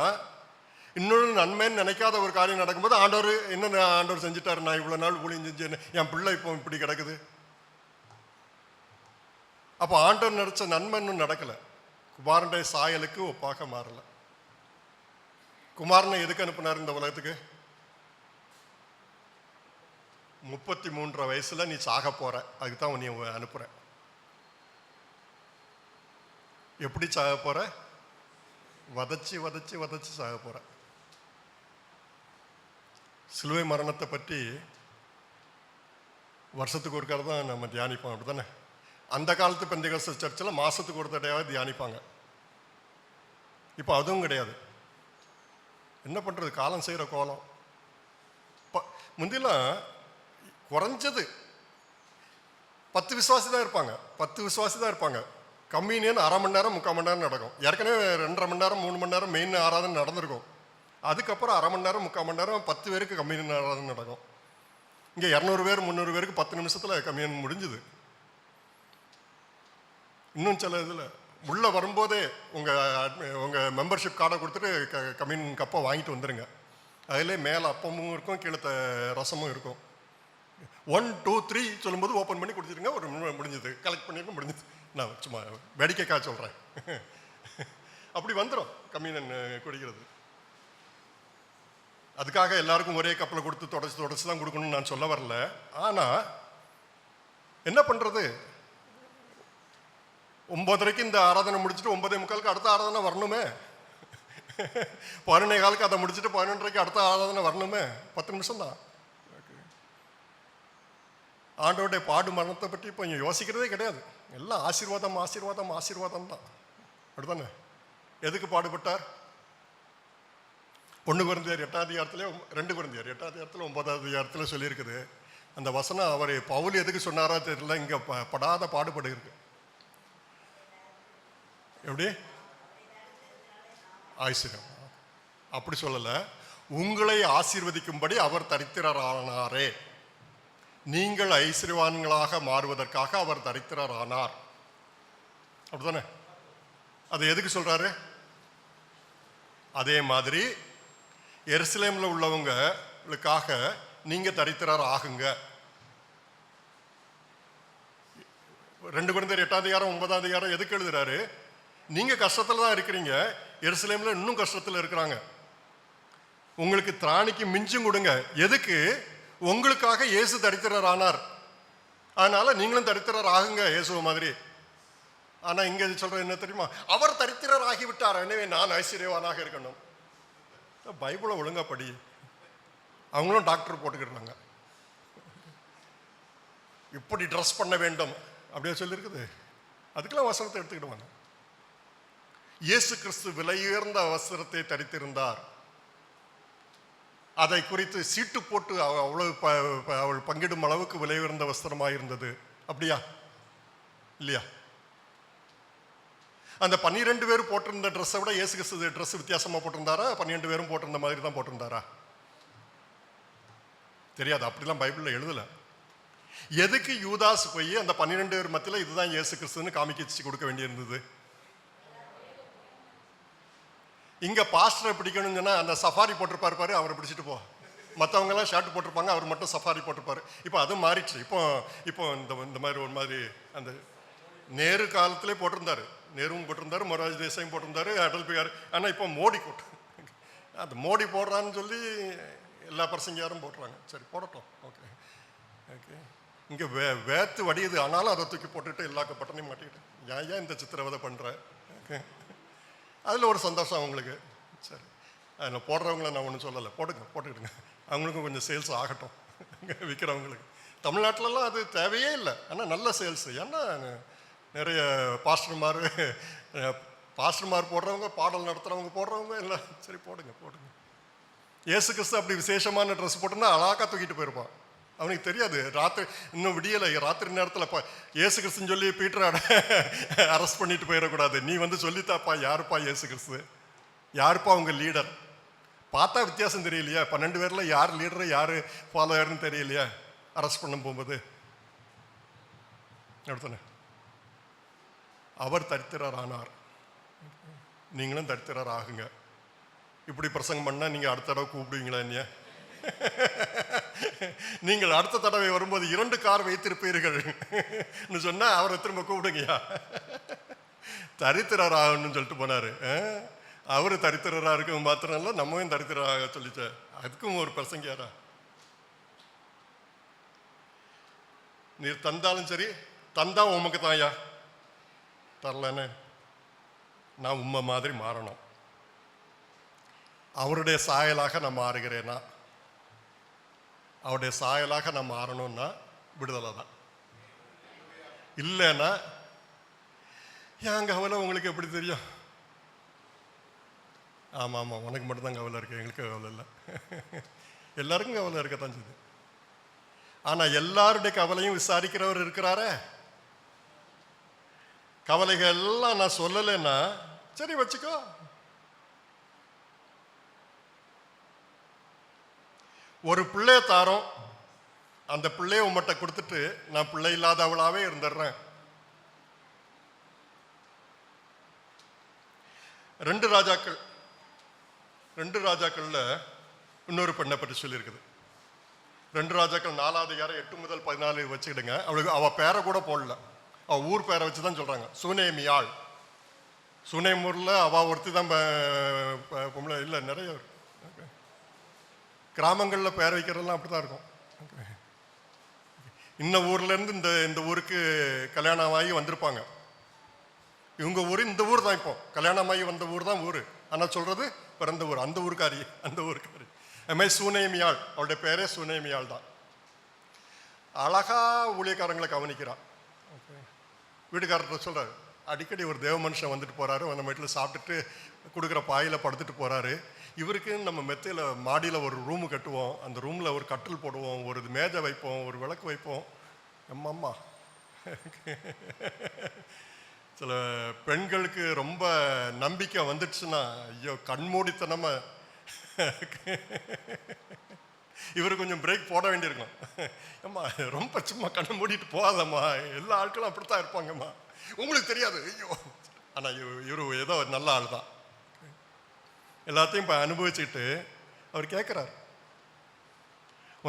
இன்னொரு நன்மைன்னு நினைக்காத ஒரு காரியம் நடக்கும்போது ஆண்டவர் செஞ்சுட்டாரு, நான் இவ்வளோ நாள் ஊழியம் செஞ்சேன்னு என் பிள்ளை இப்போ இப்படி கிடக்குது. அப்போ ஆண்டவர் நினைச்ச நன்மை இன்னும் நடக்கலை. குமாரனுடைய சாயலுக்கு ஒப்பாக மாறலை. குமாரனை எதுக்கு அனுப்புனார் இந்த உலகத்துக்கு? 33 வயசுல நீ சாக போற, அதுக்கு தான் நீ அனுப்புற. எப்படி சாக போற? வதச்சி வதச்சி வதச்சி சாக போற. சிலுவை மரணத்தை பற்றி வருஷத்துக்கு ஒரு காலம் தான் நம்ம தியானிப்போம், அப்படித்தானே? அந்த காலத்து பெந்தேகோஸ்தே சர்ச்சில் மாசத்துக்கு ஒரு தடவையாவது தியானிப்பாங்க. இப்போ அதுவும் கிடையாது. என்ன பண்ணுறது? காலம் செய்கிற கோலம். முந்திலாம் குறைஞ்சது 10 விசுவாசி தான் இருப்பாங்க. கம்யூனியன் அரை மணி நேரம் 3/4 மணி நேரம் நடக்கும். ஏற்கனவே 2.5 மணி நேரம் 3 மணி நேரம் மெயின் ஆராதனை நடந்திருக்கும். அதுக்கப்புறம் அரை மணி நேரம் 3/4 மணி நேரம் 10 பேருக்கு கம்யூனியன் ஆராதனை நடக்கும். இங்கே 200 பேர் 300 பேருக்கு 10 நிமிஷத்தில் கம்யூனியன் முடிஞ்சுது. இன்னும் சில இதில் உள்ளே வரும்போதே உங்கள் மெம்பர்ஷிப் கார்டை கொடுத்துட்டு கம்யூனியன் கப்பை வாங்கிட்டு வந்துடுங்க. அதிலே மேலே அப்பமும் இருக்கும், கீழே ரசமும் இருக்கும். 1 2 3 சொல்லும்போது ஓப்பன் பண்ணி கொடுத்துருங்க. ஒரு முடிஞ்சது, கலெக்ட் பண்ணியிருக்க முடிஞ்சது. நான் சும்மா வேடிக்கைக்காக சொல்கிறேன். அப்படி வந்துடும் கம்யூனியன் குடிக்கிறது. அதுக்காக எல்லாருக்கும் ஒரே கப்பில் கொடுத்து தொடச்சி தான் கொடுக்கணும்னு நான் சொல்ல வரல. ஆனால் என்ன பண்ணுறது? 9:30 இந்த ஆராதனை முடிச்சுட்டு 9:45 அடுத்த ஆராதனை வரணுமே. 11:15 அதை முடிச்சுட்டு 11:30 அடுத்த ஆராதனை வரணுமே. 10 நிமிஷம் தான். ஆண்டவருடைய பாடு மரணத்தை பற்றி இப்போ யோசிக்கிறதே கிடையாது. எல்லாம் ஆசீர்வாதம் ஆசீர்வாதம் ஆசீர்வாதம் தான், அப்படித்தானே? எதுக்கு பாடுபட்டார்? 1 கொரிந்தியர் 8ஆம் அதிகாரத்திலே 2 கொரிந்தியர் 8ஆம் அதிகாரத்தில் 9ஆம் அதிகாரத்தில் சொல்லியிருக்குது. அந்த வசனம் அவர் பவுல் எதுக்கு சொன்னாரா தெரியல, இங்கே படாத பாடுபடு இருக்கு. எப்படி? ஆசீர்வாதம் அப்படி சொல்லலை. உங்களை ஆசீர்வதிக்கும்படி அவர் தரித்திரரானாரே. நீங்கள் ஐஸ்வர்யவான்களாக மாறுவதற்காக அவர் தரித்திரரானார், அப்படித்தானே? அதை எதுக்கு சொல்றாரு? அதே மாதிரி எருசலேமில் உள்ளவங்களுக்காக நீங்க தரித்திரர் ஆகுங்க. 2 கொரிந்தியர் 8ஆம் அதிகாரம் 9ஆம் அதிகாரம் எதுக்கு எழுதுறாரு? நீங்க கஷ்டத்துல தான் இருக்கிறீங்க, எருசலேமில் இன்னும் கஷ்டத்தில் இருக்கிறாங்க. உங்களுக்கு திராணிக்கு மிஞ்சும் கொடுங்க. எதுக்கு? உங்களுக்காக இயேசு தரித்திரர் ஆனார், அதனால நீங்களும் தரித்திரர் ஆகுங்க இயேசு மாதிரி. ஆனா இங்க சொல்றது என்ன தெரியுமா? அவர் தரித்திரர் ஆகிவிட்டார், எனவே நான் ஐஸ்வர்யவானாக இருக்கணும். பைபிளை ஒழுங்கா படி. அவங்களும் டாக்டர் போட்டுக்கிட்டாங்க, இப்படி ட்ரெஸ் பண்ண வேண்டும் அப்படியே சொல்லியிருக்குது. அதுக்கெல்லாம் வசனத்தை எடுத்துக்கிடுவாங்க. இயேசு கிறிஸ்து விலையுயர்ந்த வஸ்திரத்தை தரித்திருந்தார். அதை குறித்து சீட்டு போட்டு அவ்வளவு அவள் பங்கிடும் அளவுக்கு விலை உயர்ந்த வஸ்திரமாக இருந்தது. அப்படியா இல்லையா? அந்த 12 பேர் போட்டிருந்த ட்ரெஸ்ஸை விட இயேசு கிறிஸ்து ட்ரெஸ் வித்தியாசமா போட்டிருந்தாரா? 12 பேரும் போட்டிருந்த மாதிரி தான் போட்டிருந்தாரா? தெரியாது, அப்படிலாம் பைபிள்ல எழுதல. எதுக்கு யூதாஸ் போய் அந்த 12 பேர் மத்தியில் இதுதான் இயேசு கிறிஸ்துன்னு காமிச்சு கொடுக்க வேண்டியிருந்தது? இங்க பாஸ்டரை பிடிக்கணும்னு சொன்னா அந்த சஃபாரி போட்டிருப்பாரு பாரு, அவரை பிடிச்சிட்டு போ. மற்றவங்க எல்லாம் ஷர்ட் போட்டிருப்பாங்க, அவர் மட்டும் சஃபாரி போட்டிருப்பாரு. இப்போ அது மாறிடுச்சு. இப்போ இந்த மாதிரி ஒரு மாதிரி அந்த நேரு காலத்திலே போட்டிருந்தாரு, நேருவும் போட்டிருந்தாரு, மொரார்ஜி தேசாயும் போட்டிருந்தாரு, அடல் பிகாரி. ஆனால் இப்போ மோடி போட்டு அது மோடி போடுறான்னு சொல்லி எல்லா பிரசங்கியாரும் போடுறாங்க. சரி போடட்டும், ஓகே ஓகே. இங்கே வேத்து வடியுது, ஆனாலும் அதை தூக்கி போட்டுட்டு எல்லா பட்டனையும் மாட்டிக்கிட்டு ஏன் இந்த சித்திரவதை பண்ணுற? அதில் ஒரு சந்தோஷம் அவங்களுக்கு. சரி, அதில் போடுறவங்கள நான் ஒன்றும் சொல்லலை, போட்டுக்கிடுங்க, அவங்களுக்கும் கொஞ்சம் சேல்ஸ் ஆகட்டும். விற்கிறவங்களுக்கு தமிழ்நாட்டிலலாம் அது தேவையே இல்லை, ஆனால் நல்ல சேல்ஸு. ஏன்னா நிறைய பாஸ்டர்மார் போடுறவங்க, பாடல் நடத்துகிறவங்க போடுறவங்க எல்லாம். சரி போடுங்க. இயேசு கிறிஸ்து அப்படி விசேஷமான ட்ரெஸ் போட்டுன்னா அழகாக தூக்கிட்டு போயிருப்பான். அவனுக்கு தெரியாது ராத்திரி இன்னும் விடியலை, ராத்திரி நேரத்தில் இயேசு கிறிஸ்துன்னு சொல்லி பீட்டரை அரெஸ்ட் பண்ணிட்டு போயிடக்கூடாது. நீ வந்து சொல்லித்தாப்பா, யாருப்பா இயேசு கிறிஸ்து, யாருப்பா உங்கள் லீடர்? பார்த்தா வித்தியாசம் தெரியலையா? 12 பேரில் யார் லீடரு யார் ஃபாலோயர்னு தெரியலையா அரெஸ்ட் பண்ண போகும்போது? எடுத்தானே அவர் தரித்திரர் ஆனார், நீங்களும் தரித்திரர் ஆகுங்க. இப்படி பிரசங்கம் பண்ணால் நீங்கள் அடுத்த தடவை கூப்பிடுவீங்களா என்னைய? நீங்கள் அடுத்த தடவை வரும்போது 2 கார் வைத்திருப்பீர்கள் சொன்னால் அவரை திரும்ப கூப்பிடுங்கயா. தரித்திரர் ஆகணும்னு சொல்லிட்டு போனார். அவரு தரித்திரராக இருக்க மாத்திரம் இல்லை, நம்மவும் தரித்திரராக சொல்லிச்ச. அதுக்கும் ஒரு பிரசங்கியாரா? நீர் தந்தாலும் சரி, தந்தா உமக்கு தான்யா, தரலன்னு நான் உண்மை மாதிரி மாறணும். அவருடைய சாயலாக நான் மாறுகிறேனா? அவருடைய சாயலாக நான் மாறணும்னா விடுதலை தான். இல்லைன்னா என் கவலை உங்களுக்கு எப்படி தெரியும்? ஆமாம், உனக்கு மட்டும்தான் கவலை இருக்கு, எங்களுக்கு கவலை இல்லை. எல்லாருக்கும் கவலை இருக்கத்தான் செய்யுது. ஆனால் எல்லாருடைய கவலையும் விசாரிக்கிறவர் இருக்கிறாரே. கவலைகள் எல்லாம் நான் சொல்லலைன்னா சரி வச்சுக்கோ. ஒரு பிள்ளைய தாரோம், அந்த பிள்ளைய உம்மட்ட கொடுத்துட்டு நான் பிள்ளை இல்லாதவளாவே இருந்துடுறேன். 2 ராஜாக்கள்ல இன்னொரு பெண்ணை பற்றி சொல்லியிருக்குது. 2 ராஜாக்கள் 4ஆம் அதிகாரம் 8 முதல் 14 வச்சுக்கிடுங்க. அவளுக்கு அவ பேரை கூட போடல, அவ ஊர் பேரை வச்சு தான் சொல்றாங்க. சுனேமியாள். சுனேமூர்ல அவ ஒருத்தி தான் பொம்பளை இல்லை, நிறைய கிராமங்களில் பேர் வைக்கிறதெல்லாம் அப்படி தான் இருக்கும். இன்ன ஊர்லேருந்து இந்த ஊருக்கு கல்யாணமாகி வந்திருப்பாங்க. இவங்க ஊர் இந்த ஊர் தான், இப்போ கல்யாணமாகி வந்த ஊர் தான் ஊர். ஆனால் சொல்கிறது பிறந்த ஊர், அந்த ஊருக்காரி. அது மாதிரி சுனேமியாள், அவருடைய பேரே சுனேமியாள் தான். அழகா ஊழியக்காரங்களை கவனிக்கிறான். வீட்டுக்காரர்கிட்ட சொல்கிறாரு, அடிக்கடி ஒரு தேவ மனுஷன் வந்துட்டு போகிறாரு, நம்ம வீட்டில் சாப்பிட்டுட்டு கொடுக்குற பாயில் படுத்துட்டு போகிறாரு. இவருக்குன்னு நம்ம மெத்தையில் மாடியில் ஒரு ரூமு கட்டுவோம், அந்த ரூமில் ஒரு கட்டில் போடுவோம், ஒரு மேஜை வைப்போம், ஒரு விளக்கு வைப்போம். அம்மா சில பெண்களுக்கு ரொம்ப நம்பிக்கை வந்துடுச்சுன்னா, ஐயோ கண்மூடித்தனமாக இவர் கொஞ்சம் பிரேக் போட வேண்டியிருக்கும். அம்மா ரொம்ப சும்மா கண்ணை மூடிட்டு போகாதம்மா, எல்லா ஆட்களும் அப்படித்தான் இருப்பாங்கம்மா, உங்களுக்கு தெரியாது. ஐயோ, ஆனால் இவர் ஏதோ நல்ல ஆள் தான். எல்லாத்தையும் இப்போ அனுபவிச்சுட்டு அவர் கேட்குறார்,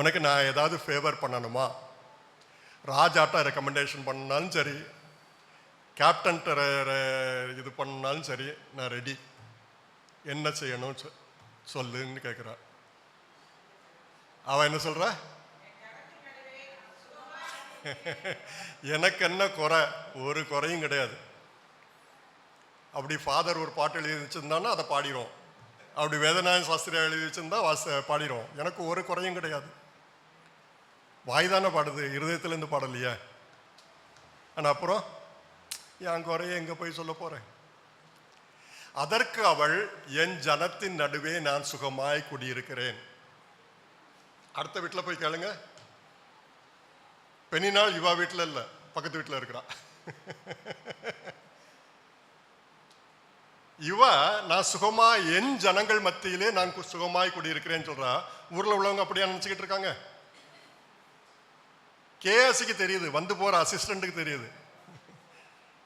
உனக்கு நான் ஏதாவது ஃபேவர் பண்ணணுமா? ராஜாட்ட ரெக்கமெண்டேஷன் பண்ணாலும் சரி, கேப்டன்கிட்ட இது பண்ணாலும் சரி, நான் ரெடி. என்ன செய்யணும் சொல்லுன்னு கேட்குறார். அவன் என்ன சொல்ற? எனக்கு என்ன குறை? ஒரு குறையும் கிடையாது. அப்படி ஃபாதர் ஒரு பாட்டு எழுதி வச்சிருந்தான்னா அதை பாடிடுவோம். அப்படி வேதநாயக சாஸ்திரியா எழுதி வச்சிருந்தா பாடிடுவோம். எனக்கு ஒரு குறையும் கிடையாது. வாய் தானே பாடுது, இருதயத்திலேருந்து பாடலையே. ஆனால் அப்புறம் என் குறைய எங்கே போய் சொல்ல போகிறேன்? அதற்கு அவள், என் ஜனத்தின் நடுவே நான் சுகமாய் குடியிருக்கிறேன். அடுத்த வீட்டில் போய் கேளுங்க. பெண்ணினாள் இவா வீட்டில் இல்லை, பக்கத்து வீட்டில் இருக்கிறா. இவ நான் சுகமா என் ஜனங்கள் மத்தியிலே நான் சுகமாய் குடியிருக்கிறேன்னு சொல்றா. ஊர்ல உள்ளவங்க அப்படியா நினைச்சுக்கிட்டு இருக்காங்க? கேஎஸ்க்கு தெரியுது, வந்து போற அசிஸ்டண்ட்டுக்கு தெரியுது.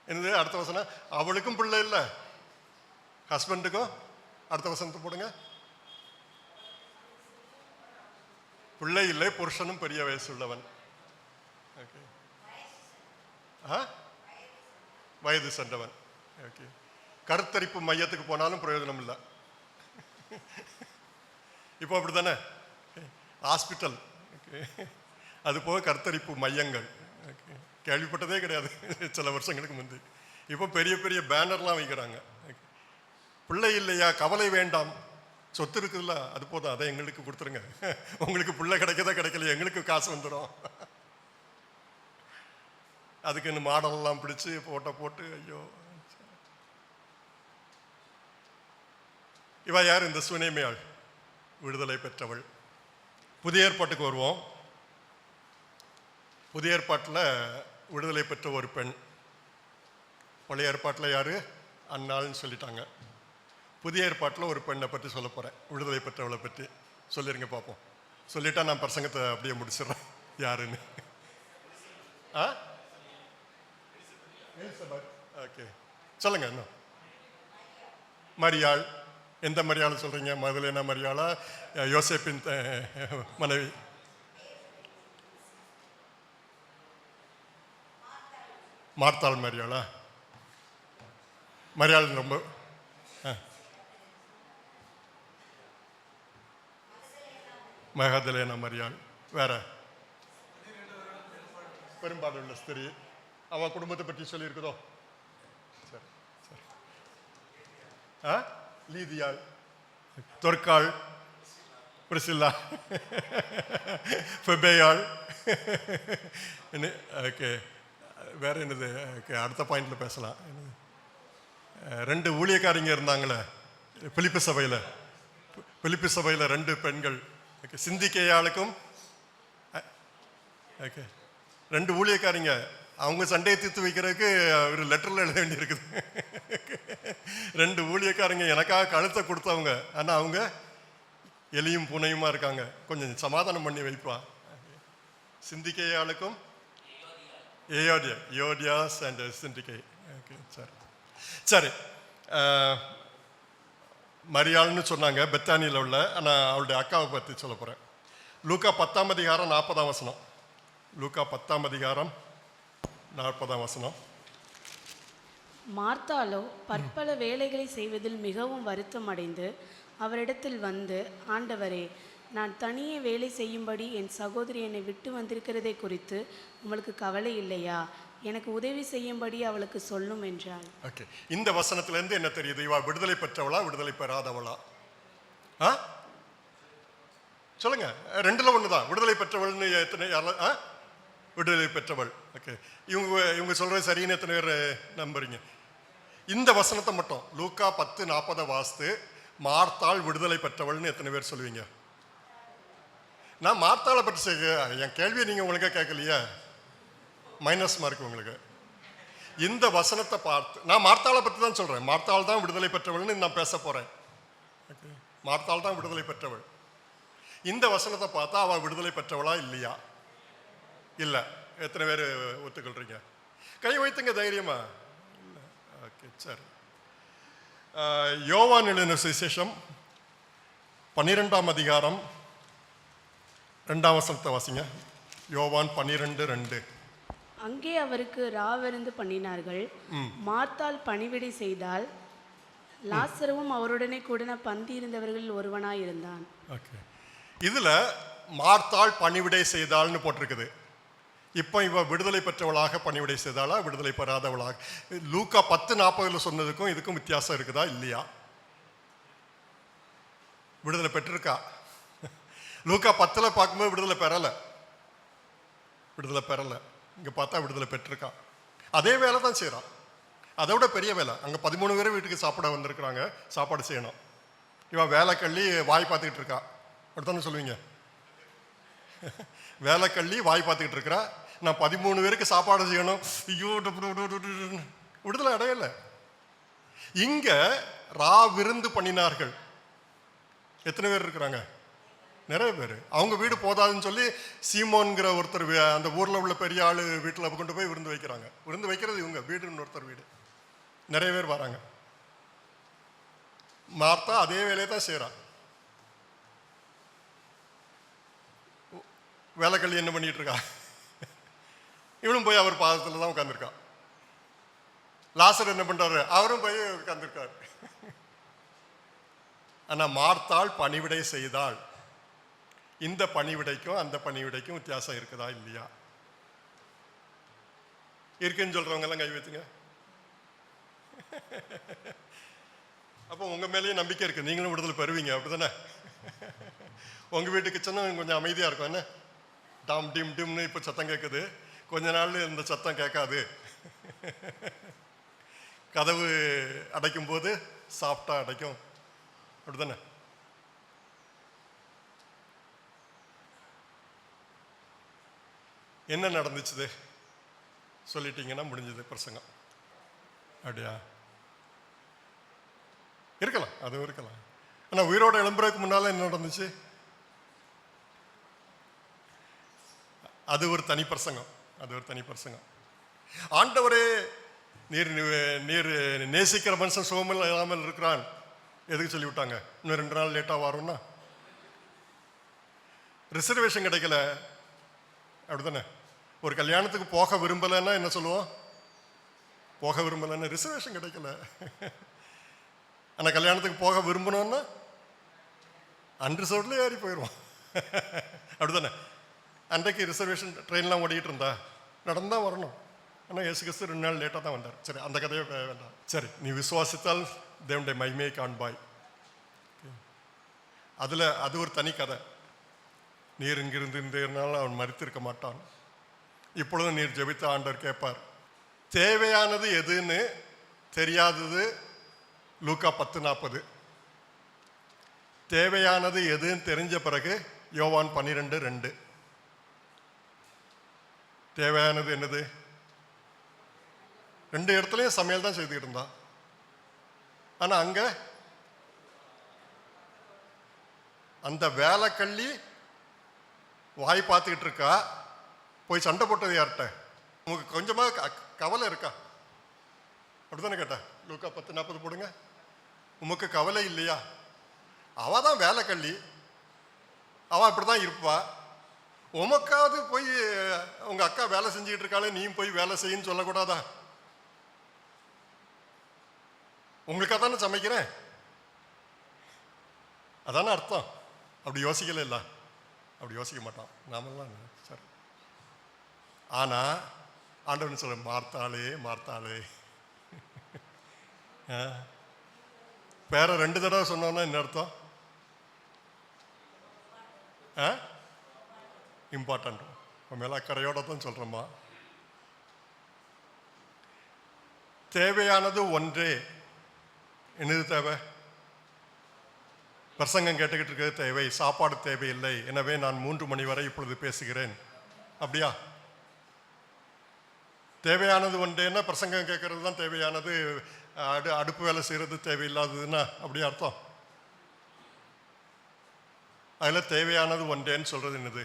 என்னது அடுத்த வசனம்? அவளுக்கும் பிள்ளை இல்லை, ஹஸ்பண்டுக்கும். அடுத்த வசனத்தை போடுங்க. பிள்ளை இல்லை, புருஷனும் பெரிய வயசு உள்ளவன். வயது சென்றவன். ஓகே. கருத்தரிப்பு மையத்துக்கு போனாலும் பிரயோஜனம் இல்லை. இப்போ அப்படி தானே, ஹாஸ்பிட்டல், ஓகே, அது போக கருத்தரிப்பு மையங்கள், ஓகே, கேள்விப்பட்டதே கிடையாது சில வருஷங்களுக்கு முந்தி. இப்போ பெரிய பெரிய பேனர்லாம் வைக்கிறாங்க. பிள்ளை இல்லையா, கவலை வேண்டாம், சொத்து இருக்குதுல்ல, அது போதும், அதை எங்களுக்கு கொடுத்துருங்க, உங்களுக்கு பிள்ளை கிடைக்கதா கிடைக்கலையா, எங்களுக்கு காசு வந்துடும். அதுக்கு இன்னும் மாடலெல்லாம் பிடிச்சி போட்டோ போட்டு, ஐயோ. இவ யார்? இந்த சுனேமியாள், விடுதலை பெற்றவள். புதிய ஏற்பாட்டுக்கு வருவோம். புதிய ஏற்பாட்டில் விடுதலை பெற்ற ஒரு பெண். பழைய ஏற்பாட்டில் யாரு? அன்னாள்னு சொல்லிட்டாங்க. புதிய ஏற்பாட்டில் ஒரு பெண்ணை பற்றி சொல்ல போகிறேன், விடுதலை பெற்றவளை பற்றி. சொல்லிருங்க பார்ப்போம். சொல்லிட்டா நான் பிரசங்கத்தை அப்படியே முடிச்சிடுறேன் யாருன்னு. ஆ, ஓகே, சொல்லுங்க. என்ன மரியாள்? எந்த மரியாள் சொல்றீங்க? மதலேனா மரியாளா, யோசேப்பின் மனைவி? மார்த்தாள் மரியாளா? மரியாள் ரொம்ப மகதலேனா மரியாள். வேற? பெரும்பாலுள்ள ஸ்திரீ. அவன் குடும்பத்தை பற்றி சொல்லியிருக்குதோ? சரி சரி. ஆ, லீதியாள், தொற்காள், பிரிசில்லா, ஃபெபேயாள். ஓகே, வேற என்னது? ஓகே, அடுத்த பாயிண்ட்ல பேசலாம். ரெண்டு ஊழியக்காரிங்க இருந்தாங்களே பிலிப்பி சபையில். பிலிப்பி சபையில் ரெண்டு பெண்கள், சிந்திக்கையாளுக்கும், ஓகே, ரெண்டு ஊழியக்காரிங்க. அவங்க சண்டையை தீர்த்து வைக்கிறதுக்கு ஒரு லெட்டரில் எழுத வேண்டியிருக்குது. ரெண்டு ஊழியக்காரங்க எனக்காக கழுத்தை கொடுத்தவங்க, ஆனால் அவங்க எலியும் பூனையுமா இருக்காங்க, கொஞ்சம் சமாதானம் பண்ணி வைப்பா. சிந்திக்கையாளுக்கும் யோடியாஸ் அண்ட் சிந்திக்கை. ஓகே, சரி சரி. மரியாள்னு சொன்னாங்க, பெத்தானியில் உள்ள. ஆனால் அவளுடைய அக்காவை பற்றி சொல்ல போகிறேன். லூக்கா 10ஆம் அதிகாரம் 40ஆம் வசனம். லூக்கா 10ஆம் அதிகாரம் 40ஆம் வசனம். மார்த்தாளோ பற்பல வேலைகளை செய்வதில் மிகவும் வருத்தம் அடைந்து அவரிடத்தில் வந்து, ஆண்டவரே, நான் தனியே வேலை செய்யும்படி என் சகோதரி என்னை விட்டு வந்திருக்கிறதை குறித்து உங்களுக்கு கவலை இல்லையா? எனக்கு உதவி செய்யும்படி அவளுக்கு சொல்லும் என்றாள். ஓகே, இந்த வசனத்திலேருந்து என்ன தெரியுது? இவா விடுதலை பெற்றவளா விடுதலை பெறாதவளா? ஆ, சொல்லுங்க. ரெண்டுல ஒண்ணுதான். விடுதலை பெற்றவள்னு எத்தனை? விடுதலை பெற்றவள். ஓகே, இவங்க சொல்றது சரின்னு எத்தனை பேர் நம்புறீங்க? இந்த வசனத்தை மட்டும் லூக்கா 10:40 வாஸ்து மார்த்தாள் விடுதலை பெற்றவள்னு எத்தனை பேர் சொல்லுவீங்க? நான் மார்த்தாளை பற்றி என் கேள்வியை நீங்க உங்களுக்கு கேட்கலையா? மைனஸ் மார்க் உங்களுக்கு. இந்த வசனத்தை பார்த்து நான் மார்த்தாளை பற்றி தான் சொல்றேன். மார்த்தாள் தான் விடுதலை பெற்றவள்னு நான் பேச போறேன். ஓகே, மார்த்தாள் தான் விடுதலை பெற்றவள். இந்த வசனத்தை பார்த்தா அவள் விடுதலை பெற்றவளா இல்லையா? இல்லை. எத்தனை பேர் ஒத்துக்கொள்றீங்க? கை வைத்துங்க தைரியமா. இல்லை. ஓகே, சரி. யோவான் எழுதின சுவிசேஷம் 12ஆம் அதிகாரம் 2ஆம் வசனத்தை வாசிங்க. யோவான் 12:2. அங்கே அவருக்கு ராவிருந்து பண்ணினார்கள். மார்த்தாள் பணிவிடை செய்தால், லாசருவும் அவருடனே கூட பந்தி இருந்தவர்களில் ஒருவனாயிருந்தான். ஓகே, இதுல மார்த்தாள் பணிவிடை செய்தாள்னு போட்டிருக்குது. இப்போ இவ விடுதலை பெற்றவளாக பணிவிடை செய்தாளா விடுதலை பெறாதவளாக? லூக்கா 10:40 சொன்னதுக்கும் இதுக்கும் வித்தியாசம் இருக்குதா இல்லையா? விடுதலை பெற்றிருக்கா. லூக்கா 10 பார்க்கும்போது விடுதலை பெறலை. விடுதலை பெறலை. இங்கே பார்த்தா விடுதலை பெற்றிருக்கா. அதே வேலை தான் செய்கிறான், அதை விட பெரிய வேலை. அங்கே 13 பேர் வீட்டுக்கு சாப்பிட வந்திருக்கிறாங்க, சாப்பாடு செய்யணும். இவன் வேலை கள்ளி வாய் பார்த்துக்கிட்டு இருக்கா. அப்படித்தானே சொல்லுவீங்க? வேலை கள்ளி வாய் பார்த்துக்கிட்டு இருக்கிறா. நான் 13 பேருக்கு சாப்பாடு செய்யணும். ஐயோ, விடுதலை அடையலை. இங்க விருந்து பண்ணினார்கள். எத்தனை பேர் இருக்கிறாங்க? நிறைய பேர். அவங்க வீடு போதாதுன்னு சொல்லி சீமோன்கிற ஒருத்தர் அந்த ஊரில் உள்ள பெரிய ஆள் வீட்டில் கொண்டு போய் விருந்து வைக்கிறாங்க. விருந்து வைக்கிறது இவங்க வீடுன்னு ஒருத்தர் வீடு. நிறைய பேர் வராங்க. மார்த்தா அதே வேலையை தான் செய்கிறான். வேலைக்கள்ளி என்ன பண்ணிட்டு இருக்கா? இவனும் போய் அவர் பாதத்தில் தான் உட்காந்துருக்கா. லாசர் என்ன பண்றாரு? அவரும் போய் உட்கார்ந்துருக்காரு. ஆனா மார்த்தாள் பணிவிடை செய்தாள். இந்த பணிவிடைக்கும் அந்த பணிவிடைக்கும் வித்தியாசம் இருக்குதா இல்லையா? இருக்குன்னு சொல்றவங்க எல்லாம் கை வச்சுங்க. அப்போ உங்க மேலேயும் நம்பிக்கை இருக்கு, நீங்களும் விடுதலை பெறுவீங்க, அப்படிதானே? உங்க வீட்டு கிச்சனும் கொஞ்சம் அமைதியா இருக்கும் என்ன? டாம் டிம் டிம்னு இப்போ சத்தம் கேட்குது, கொஞ்ச நாள் இந்த சத்தம் கேட்காது. கதவு அடைக்கும் போது சாஃப்டா அடைக்கும், அப்படிதானே? என்ன நடந்துச்சு சொல்லிட்டீங்கன்னா முடிஞ்சது பிரசங்கம். அப்படியா? இருக்கலாம், அதுவும் இருக்கலாம். ஆனா உயிரோட எழும்புறதுக்கு முன்னால என்ன நடந்துச்சு? அது ஒரு தனி பிரசங்கம், அது ஒரு தனி பிரசங்கம். ஆண்டவரே, நீர் நீர் நேசிக்கிற மனுஷன் சுகமில் இல்லாமல் இருக்கிறான் எதுக்கு சொல்லி விட்டாங்க? இன்னும் 2 நாள் லேட்டாக வரும்னா ரிசர்வேஷன் கிடைக்கல, அப்படித்தானே? ஒரு கல்யாணத்துக்கு போக விரும்பலைன்னா என்ன சொல்லுவோம்? போக விரும்பலைன்னா ரிசர்வேஷன் கிடைக்கல. ஆனால் கல்யாணத்துக்கு போக விரும்பணும்னா அன்ரிசர்வ்ட்ல ஏறி போயிடுவோம், அப்படித்தானே? அன்றைக்கு ரிசர்வேஷன் ட்ரெயின்லாம் ஓடிக்கிட்டு இருந்தா நடந்தான் வரணும். ஆனால் இயேசு கிறிஸ்து 2 நாள் லேட்டாக தான் வந்தார். சரி, அந்த கதையை வேண்டாம். சரி, நீ விசுவாசித்தால் தேவனுடைய மகிமையை காண்பாய். அதில் அது ஒரு தனி கதை. நீர் இங்கிருந்து இருந்ததுனால அவன் மரித்திருக்க மாட்டான். இப்பொழுதும் நீர் ஜெபித்த ஆண்டவர் கேட்பார். தேவையானது எதுன்னு தெரியாதது லூக்கா 10:40. தேவையானது எதுன்னு தெரிஞ்ச பிறகு யோவான் 12:2. தேவையானது என்னது? 2 இடத்துலையும் சமையல் தான் செய்துக்கிட்டு இருந்தா. ஆனா அங்க அந்த வேலைக்கள்ளி வாய் பார்த்துக்கிட்டு இருக்கா. போய் சண்டை போட்டது யார்கிட்ட? உங்களுக்கு கொஞ்சமாக கவலை இருக்கா? அப்படித்தானே கேட்டா? லூக்கா 10:40 போடுங்க. உமக்கு கவலை இல்லையா? அவ தான் வேலைக்கள்ளி, அவ அப்படிதான் இருப்பா. உமக்காவது போய் உங்க அக்கா வேலை செஞ்சுக்கிட்டு இருக்காளே, நீயும் போய் வேலை செய்யுன்னு சொல்லக்கூடாதா? உங்களுக்காக தானே சமைக்கிறேன், அதானே அர்த்தம். அப்படி யோசிக்கல இல்ல, அப்படி யோசிக்க மாட்டான் நாமெல்லாம். சரி, ஆனா ஆண்டவன் சொல்ல, மார்த்தாளே மார்த்தாளே. வேற 2 தடவை சொன்னோம்னா என்ன அர்த்தம்? இம்பார்ட்டன்ட். மேல அக்கறையோட தான் சொல்றோமா? தேவையானது ஒன்றே. என்னது தேவை? பிரசங்கம் கேட்டுக்கிட்டு இருக்கிறது தேவை, சாப்பாடு தேவையில்லை. எனவே நான் 3 மணி வரை இப்பொழுது பேசுகிறேன், அப்படியா? தேவையானது ஒன்றேன்னா பிரசங்கம் கேட்கறது தான் தேவையானது, அடுப்பு வேலை செய்யறது தேவையில்லாததுன்னா அப்படி அர்த்தம்? அதில் தேவையானது ஒன்றேன்னு சொல்றது என்னது?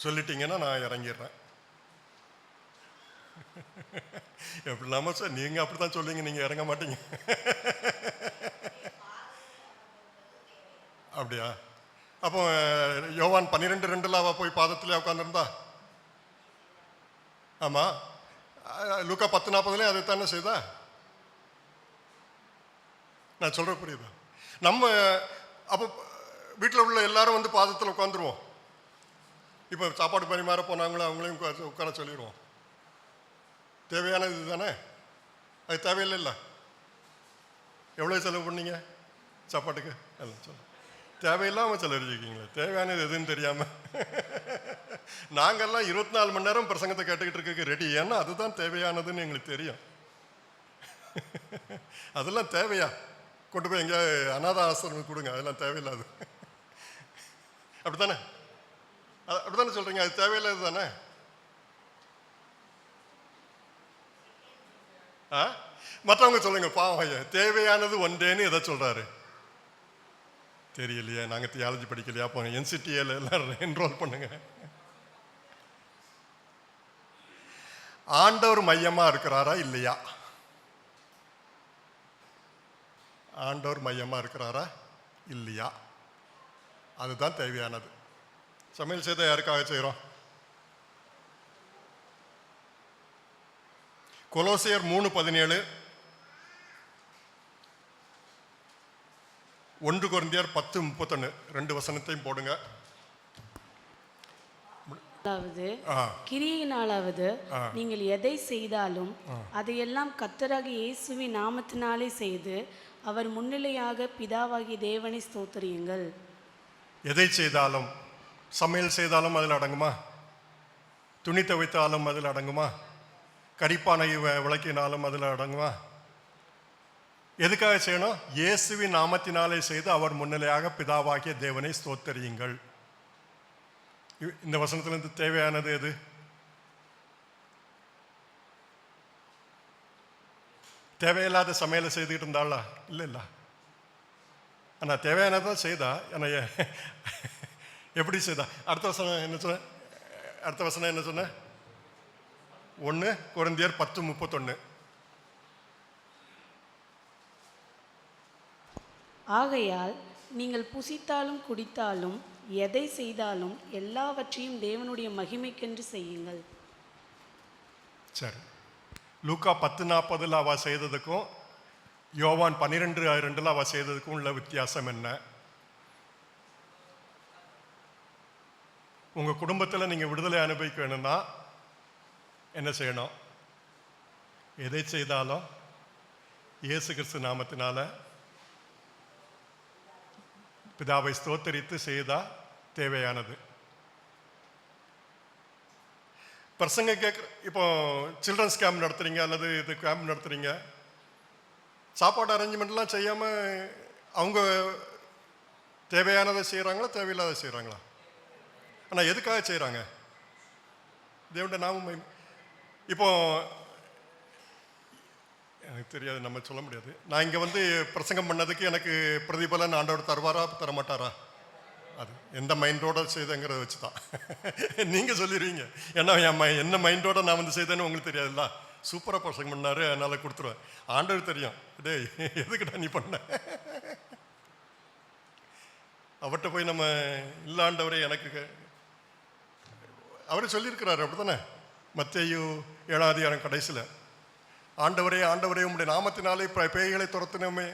சொல்லிட்டீங்கன்னா நான் இறங்கிடுறேன். எப்படி இல்லாம சார், நீங்க அப்படித்தான் சொல்லுவீங்க, நீங்க இறங்க மாட்டீங்க. அப்படியா? அப்போ யோவான் 12:2 போய் பாதத்திலே உட்காந்துருந்தா? ஆமா. லூக்கா 10:40 அதை தானே செய்தா? நான் சொல்ற புரியுதா? நம்ம அப்போ வீட்டில் உள்ள எல்லாரும் வந்து பாதத்தில் உட்காந்துருவோம். இப்போ சாப்பாடு பரிமாற போனாங்களோ அவங்களையும் உட்கார சொல்லிடுவோம். தேவையானது இது தானே? அது தேவையில்லை இல்லை? எவ்வளோ செலவு பண்ணீங்க சாப்பாட்டுக்கு? எல்லாம் சொல்ல தேவையில்லாமல் செலவழிச்சிருக்கீங்களே. தேவையானது எதுன்னு தெரியாமல் நாங்கள்லாம் 24 மணி நேரம் பிரசங்கத்தை கேட்டுக்கிட்டு இருக்க ரெடி. ஏன்னா அதுதான் தேவையானதுன்னு எங்களுக்கு தெரியும். அதெல்லாம் தேவையா? கொண்டு போய் எங்கேயா அநாத ஆசிரமம் கொடுங்க, அதெல்லாம் தேவையில்லாது. அப்படித்தானே? அப்படித்தானே சொல்றீங்க? அது தேவையில்லாது தானே? மற்றவங்க சொல்லுங்க, பாவம் தேவையானது ஒன்றேன்னு எதை சொல்றாரு தெரியலையே. நாங்கள் தியாலஜி படிக்கலையா? போங்க NCTAல எல்லாரும் என்ரோல் பண்ணுங்க. ஆண்டவர் மையமா இருக்கிறாரா இல்லையா? ஆண்டவர் மையமா இருக்கிறாரா இல்லையா? அதுதான் தேவையானது. சமையல் செய்த யாருக்காக செய்கிறோம்? கொலோசியர் 3:17, 1 கொரிந்தியர் 10:31, 2 வசனத்தையும் போடுங்க. அதாவது கிரியினாலாவது நீங்கள் எதை செய்தாலும் அதையெல்லாம் கர்த்தராகிய இயேசுவின் நாமத்தினாலே செய்து அவர் முன்னிலையாக பிதாவாகிய தேவனை ஸ்தோத்திரியுங்கள். எதை செய்தாலும், சமையல் செய்தாலும் அதில் அடங்குமா? துணி துவைத்தாலும் அதில் அடங்குமா? கரிப்பானை விளக்கினாலும் அதில் அடங்குமா? எதுக்காக செய்யணும்? இயேசுவின் நாமத்தினாலே செய்து அவர் முன்னிலையாக பிதாவாகிய தேவனை ஸ்தோத்திரியுங்கள். இந்த வசனத்திலிருந்து தேவையானது எது? தேவையில்லாத சமையலை செய்துக்கிட்டு இருந்தாளா? இல்லை. ஆனால் தேவையானதான் செய்தா. ஆனால் எப்படி செய்தா? அடுத்த வசனம் என்ன சொன்ன? 1 கொரிந்தியர் 10:31. ஆகையால் நீங்கள் புசித்தாலும் குடித்தாலும் எதை செய்தாலும் எல்லாவற்றையும் தேவனுடைய மகிமைக்கென்று செய்யுங்கள். சரி, லூக்கா 10:40 அவ செய்ததுக்கும் யோவான் 12:2 அவ செய்ததுக்கும் உள்ள வித்தியாசம் என்ன? உங்கள் குடும்பத்தில் நீங்கள் விடுதலை அனுபவிக்க வேணும்னா என்ன செய்யணும்? எதை செய்தாலும் இயேசு கிறிஸ்து நாமத்தினால பிதாவை ஸ்தோத்தரித்து செய்தா தேவையானது. பிரசங்க இப்போ சில்ட்ரன்ஸ் கேம்ப் நடத்துறீங்க அல்லது இது கேம்ப் நடத்துறீங்க, சாப்பாடு அரேஞ்ச்மெண்ட்லாம் செய்யாமல் அவங்க தேவையானதை செய்கிறாங்களா தேவையில்லாத செய்கிறாங்களா? ஆனால் எதுக்காக செய்கிறாங்க? தேவனுடைய நாமம். இப்போ எனக்கு தெரியாது, நம்ம சொல்ல முடியாது. நான் இங்கே வந்து பிரசங்கம் பண்ணதுக்கு எனக்கு பிரதிபலன் ஆண்டவர் தருவாரா தரமாட்டாரா? அது எந்த மைண்டோட செய்தங்கிறத வச்சு தான் நீங்கள் சொல்லிடுவீங்க. ஏன்னா என்ன மைண்டோட நான் வந்து செய்தேன்னு உங்களுக்கு தெரியாதுல்ல. சூப்பராக பிரசங்கம் பண்ணாரு, அதனால் கொடுத்துருவேன். ஆண்டவர் தெரியும், டேய் எதுக்கிட்ட நீ பண்ண. அவர்கிட்ட போய் நம்ம இல்லை ஆண்டவரே எனக்கு அவரே சொல்லியிருக்கிறாரு, அப்படி தானே? மத்தேயு 7 கடைசியில், ஆண்டவரே ஆண்டவரே உம்முடைய நாமத்தினாலே பேய்களை துரத்தினோமே,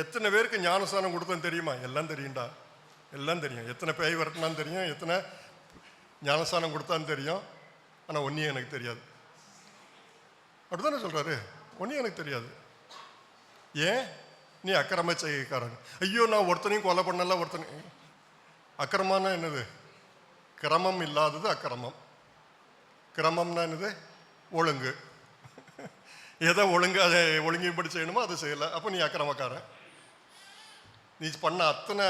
எத்தனை பேருக்கு ஞானஸ்தானம் கொடுத்தோன்னு தெரியுமா? எல்லாம் தெரியும்டா, எல்லாம் தெரியும். எத்தனை பேய் விரட்டினான்னு தெரியும், எத்தனை ஞானஸ்தானம் கொடுத்தான்னு தெரியும். ஆனால் ஒன்றையும் எனக்கு தெரியாது. அப்படி தானே சொல்கிறாரு, ஒன்றையும் எனக்கு தெரியாது. ஏன்? நீ அக்கிரம செய்கைக்காரன். ஐயோ நான் ஒருத்தனையும் கொலை பண்ணல. அக்கிரமான என்னது? கிரமம் இல்லாதது அக்கிரமம். கிரமம்னா என்னது? ஒழுங்கு. எதை ஒழுங்கு அதை ஒழுங்கின்படி செய்யணுமோ அதை செய்யலை, அப்போ நீ அக்கிரமக்காரன். நீ பண்ண அத்தனை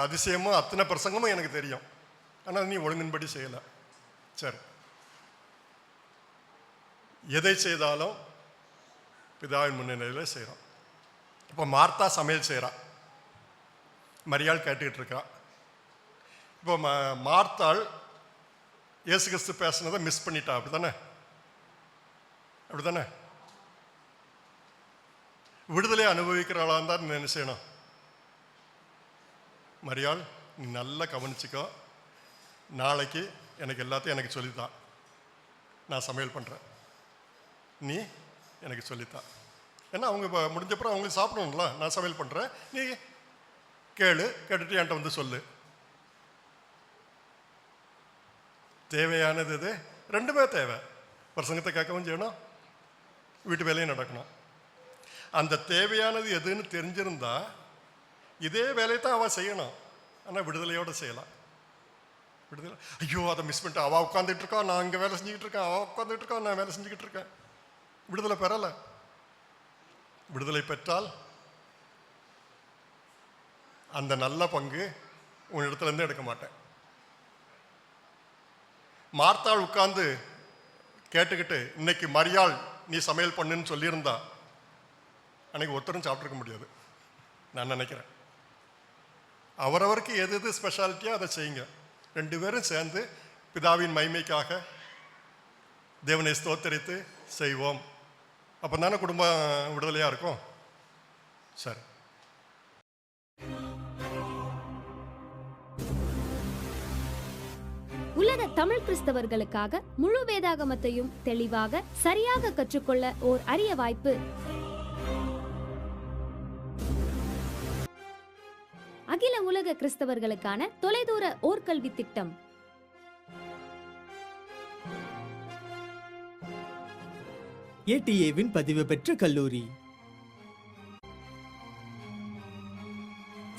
அதிசயமும் அத்தனை பிரசங்கமும் எனக்கு தெரியும், ஆனால் நீ ஒழுங்கின்படி செய்யலை. சரி, எதை செய்தாலும் பிதாவின் முன்னிலையில் செய்கிறோம். இப்போ மார்த்தா சமையல் செய்கிறா, மரியாள் கேட்டுக்கிட்டு இருக்கா. இப்போ மார்த்தாள் இயேசு கிறிஸ்து பேசுனதை மிஸ் பண்ணிட்டா, அப்படி தானே? அப்படி தானே? விடுதலை அனுபவிக்கிறாளான்னு தான் என்ன செய்யணும்? மரியாள், நீ நல்லா கவனிச்சுக்கோ, நாளைக்கு எனக்கு எல்லாத்தையும் எனக்கு சொல்லித்தா, நான் சமையல் பண்ணுறேன், நீ எனக்கு சொல்லித்தா. ஏன்னா அவங்க இப்போ முடிஞ்சப்பறம் அவங்களுக்கு சாப்பிடணும்ல, நான் சமையல் பண்ணுறேன், நீ கேட்டுட்டு என்கிட்ட வந்து சொல்லு. தேவையானது இது ரெண்டுமே தேவை. பிரசங்கத்தை கேட்கவும் செய்யணும், வீட்டு வேலையும் நடக்கணும். அந்த தேவையானது எதுன்னு தெரிஞ்சிருந்தா இதே வேலையை தான் அவள் செய்யணும், ஆனால் விடுதலையோடு செய்யலாம். விடுதலை, ஐயோ அதை மிஸ் பண்ணிட்டு அவள் உட்காந்துட்டு இருக்கா, நான் இங்கே வேலை செஞ்சுக்கிட்டு இருக்கேன், அவள் உட்காந்துட்டு இருக்கா, நான் வேலை செஞ்சுக்கிட்டு இருக்கேன். விடுதலை பெறலை. விடுதலை பெற்றால் அந்த நல்ல பங்கு உன்னிடத்துலேருந்து எடுக்க மாட்டேன். மார்த்தாள் உட்கார்ந்து கேட்டுக்கிட்டு இன்னைக்கு மரியாள் நீ சமையல் பண்ணுன்னு சொல்லியிருந்தா அன்னைக்கு ஒருத்தரும் சாப்பிட்ருக்க முடியாது நான் நினைக்கிறேன். அவரவருக்கு எது எது ஸ்பெஷாலிட்டியோ அதை செய்யுங்க. 2 பேரும் சேர்ந்து பிதாவின் மகிமைக்காக தேவனை ஸ்தோத்தரித்து செய்வோம். அப்போ தானே குடும்பம் விடுதலையாக இருக்கும். சரி, உலக தமிழ் கிறிஸ்தவர்களுக்காக முழு வேதாகமத்தையும் தெளிவாக சரியாக கற்றுக்கொள்ள ஓர் அரிய வாய்ப்பு. அகில உலக கிறிஸ்தவர்களுக்கான தொலைதூர ஓர்கல்வி திட்டம். ATA-வின் பதிவு பெற்ற கல்லூரி.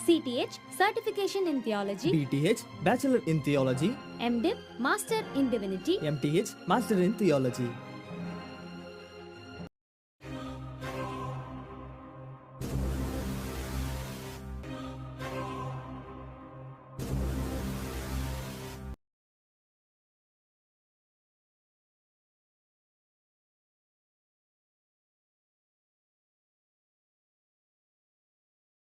CTH Certification in Theology, BTH Bachelor in Theology, MDiv Master in Divinity, MTH Master in Theology.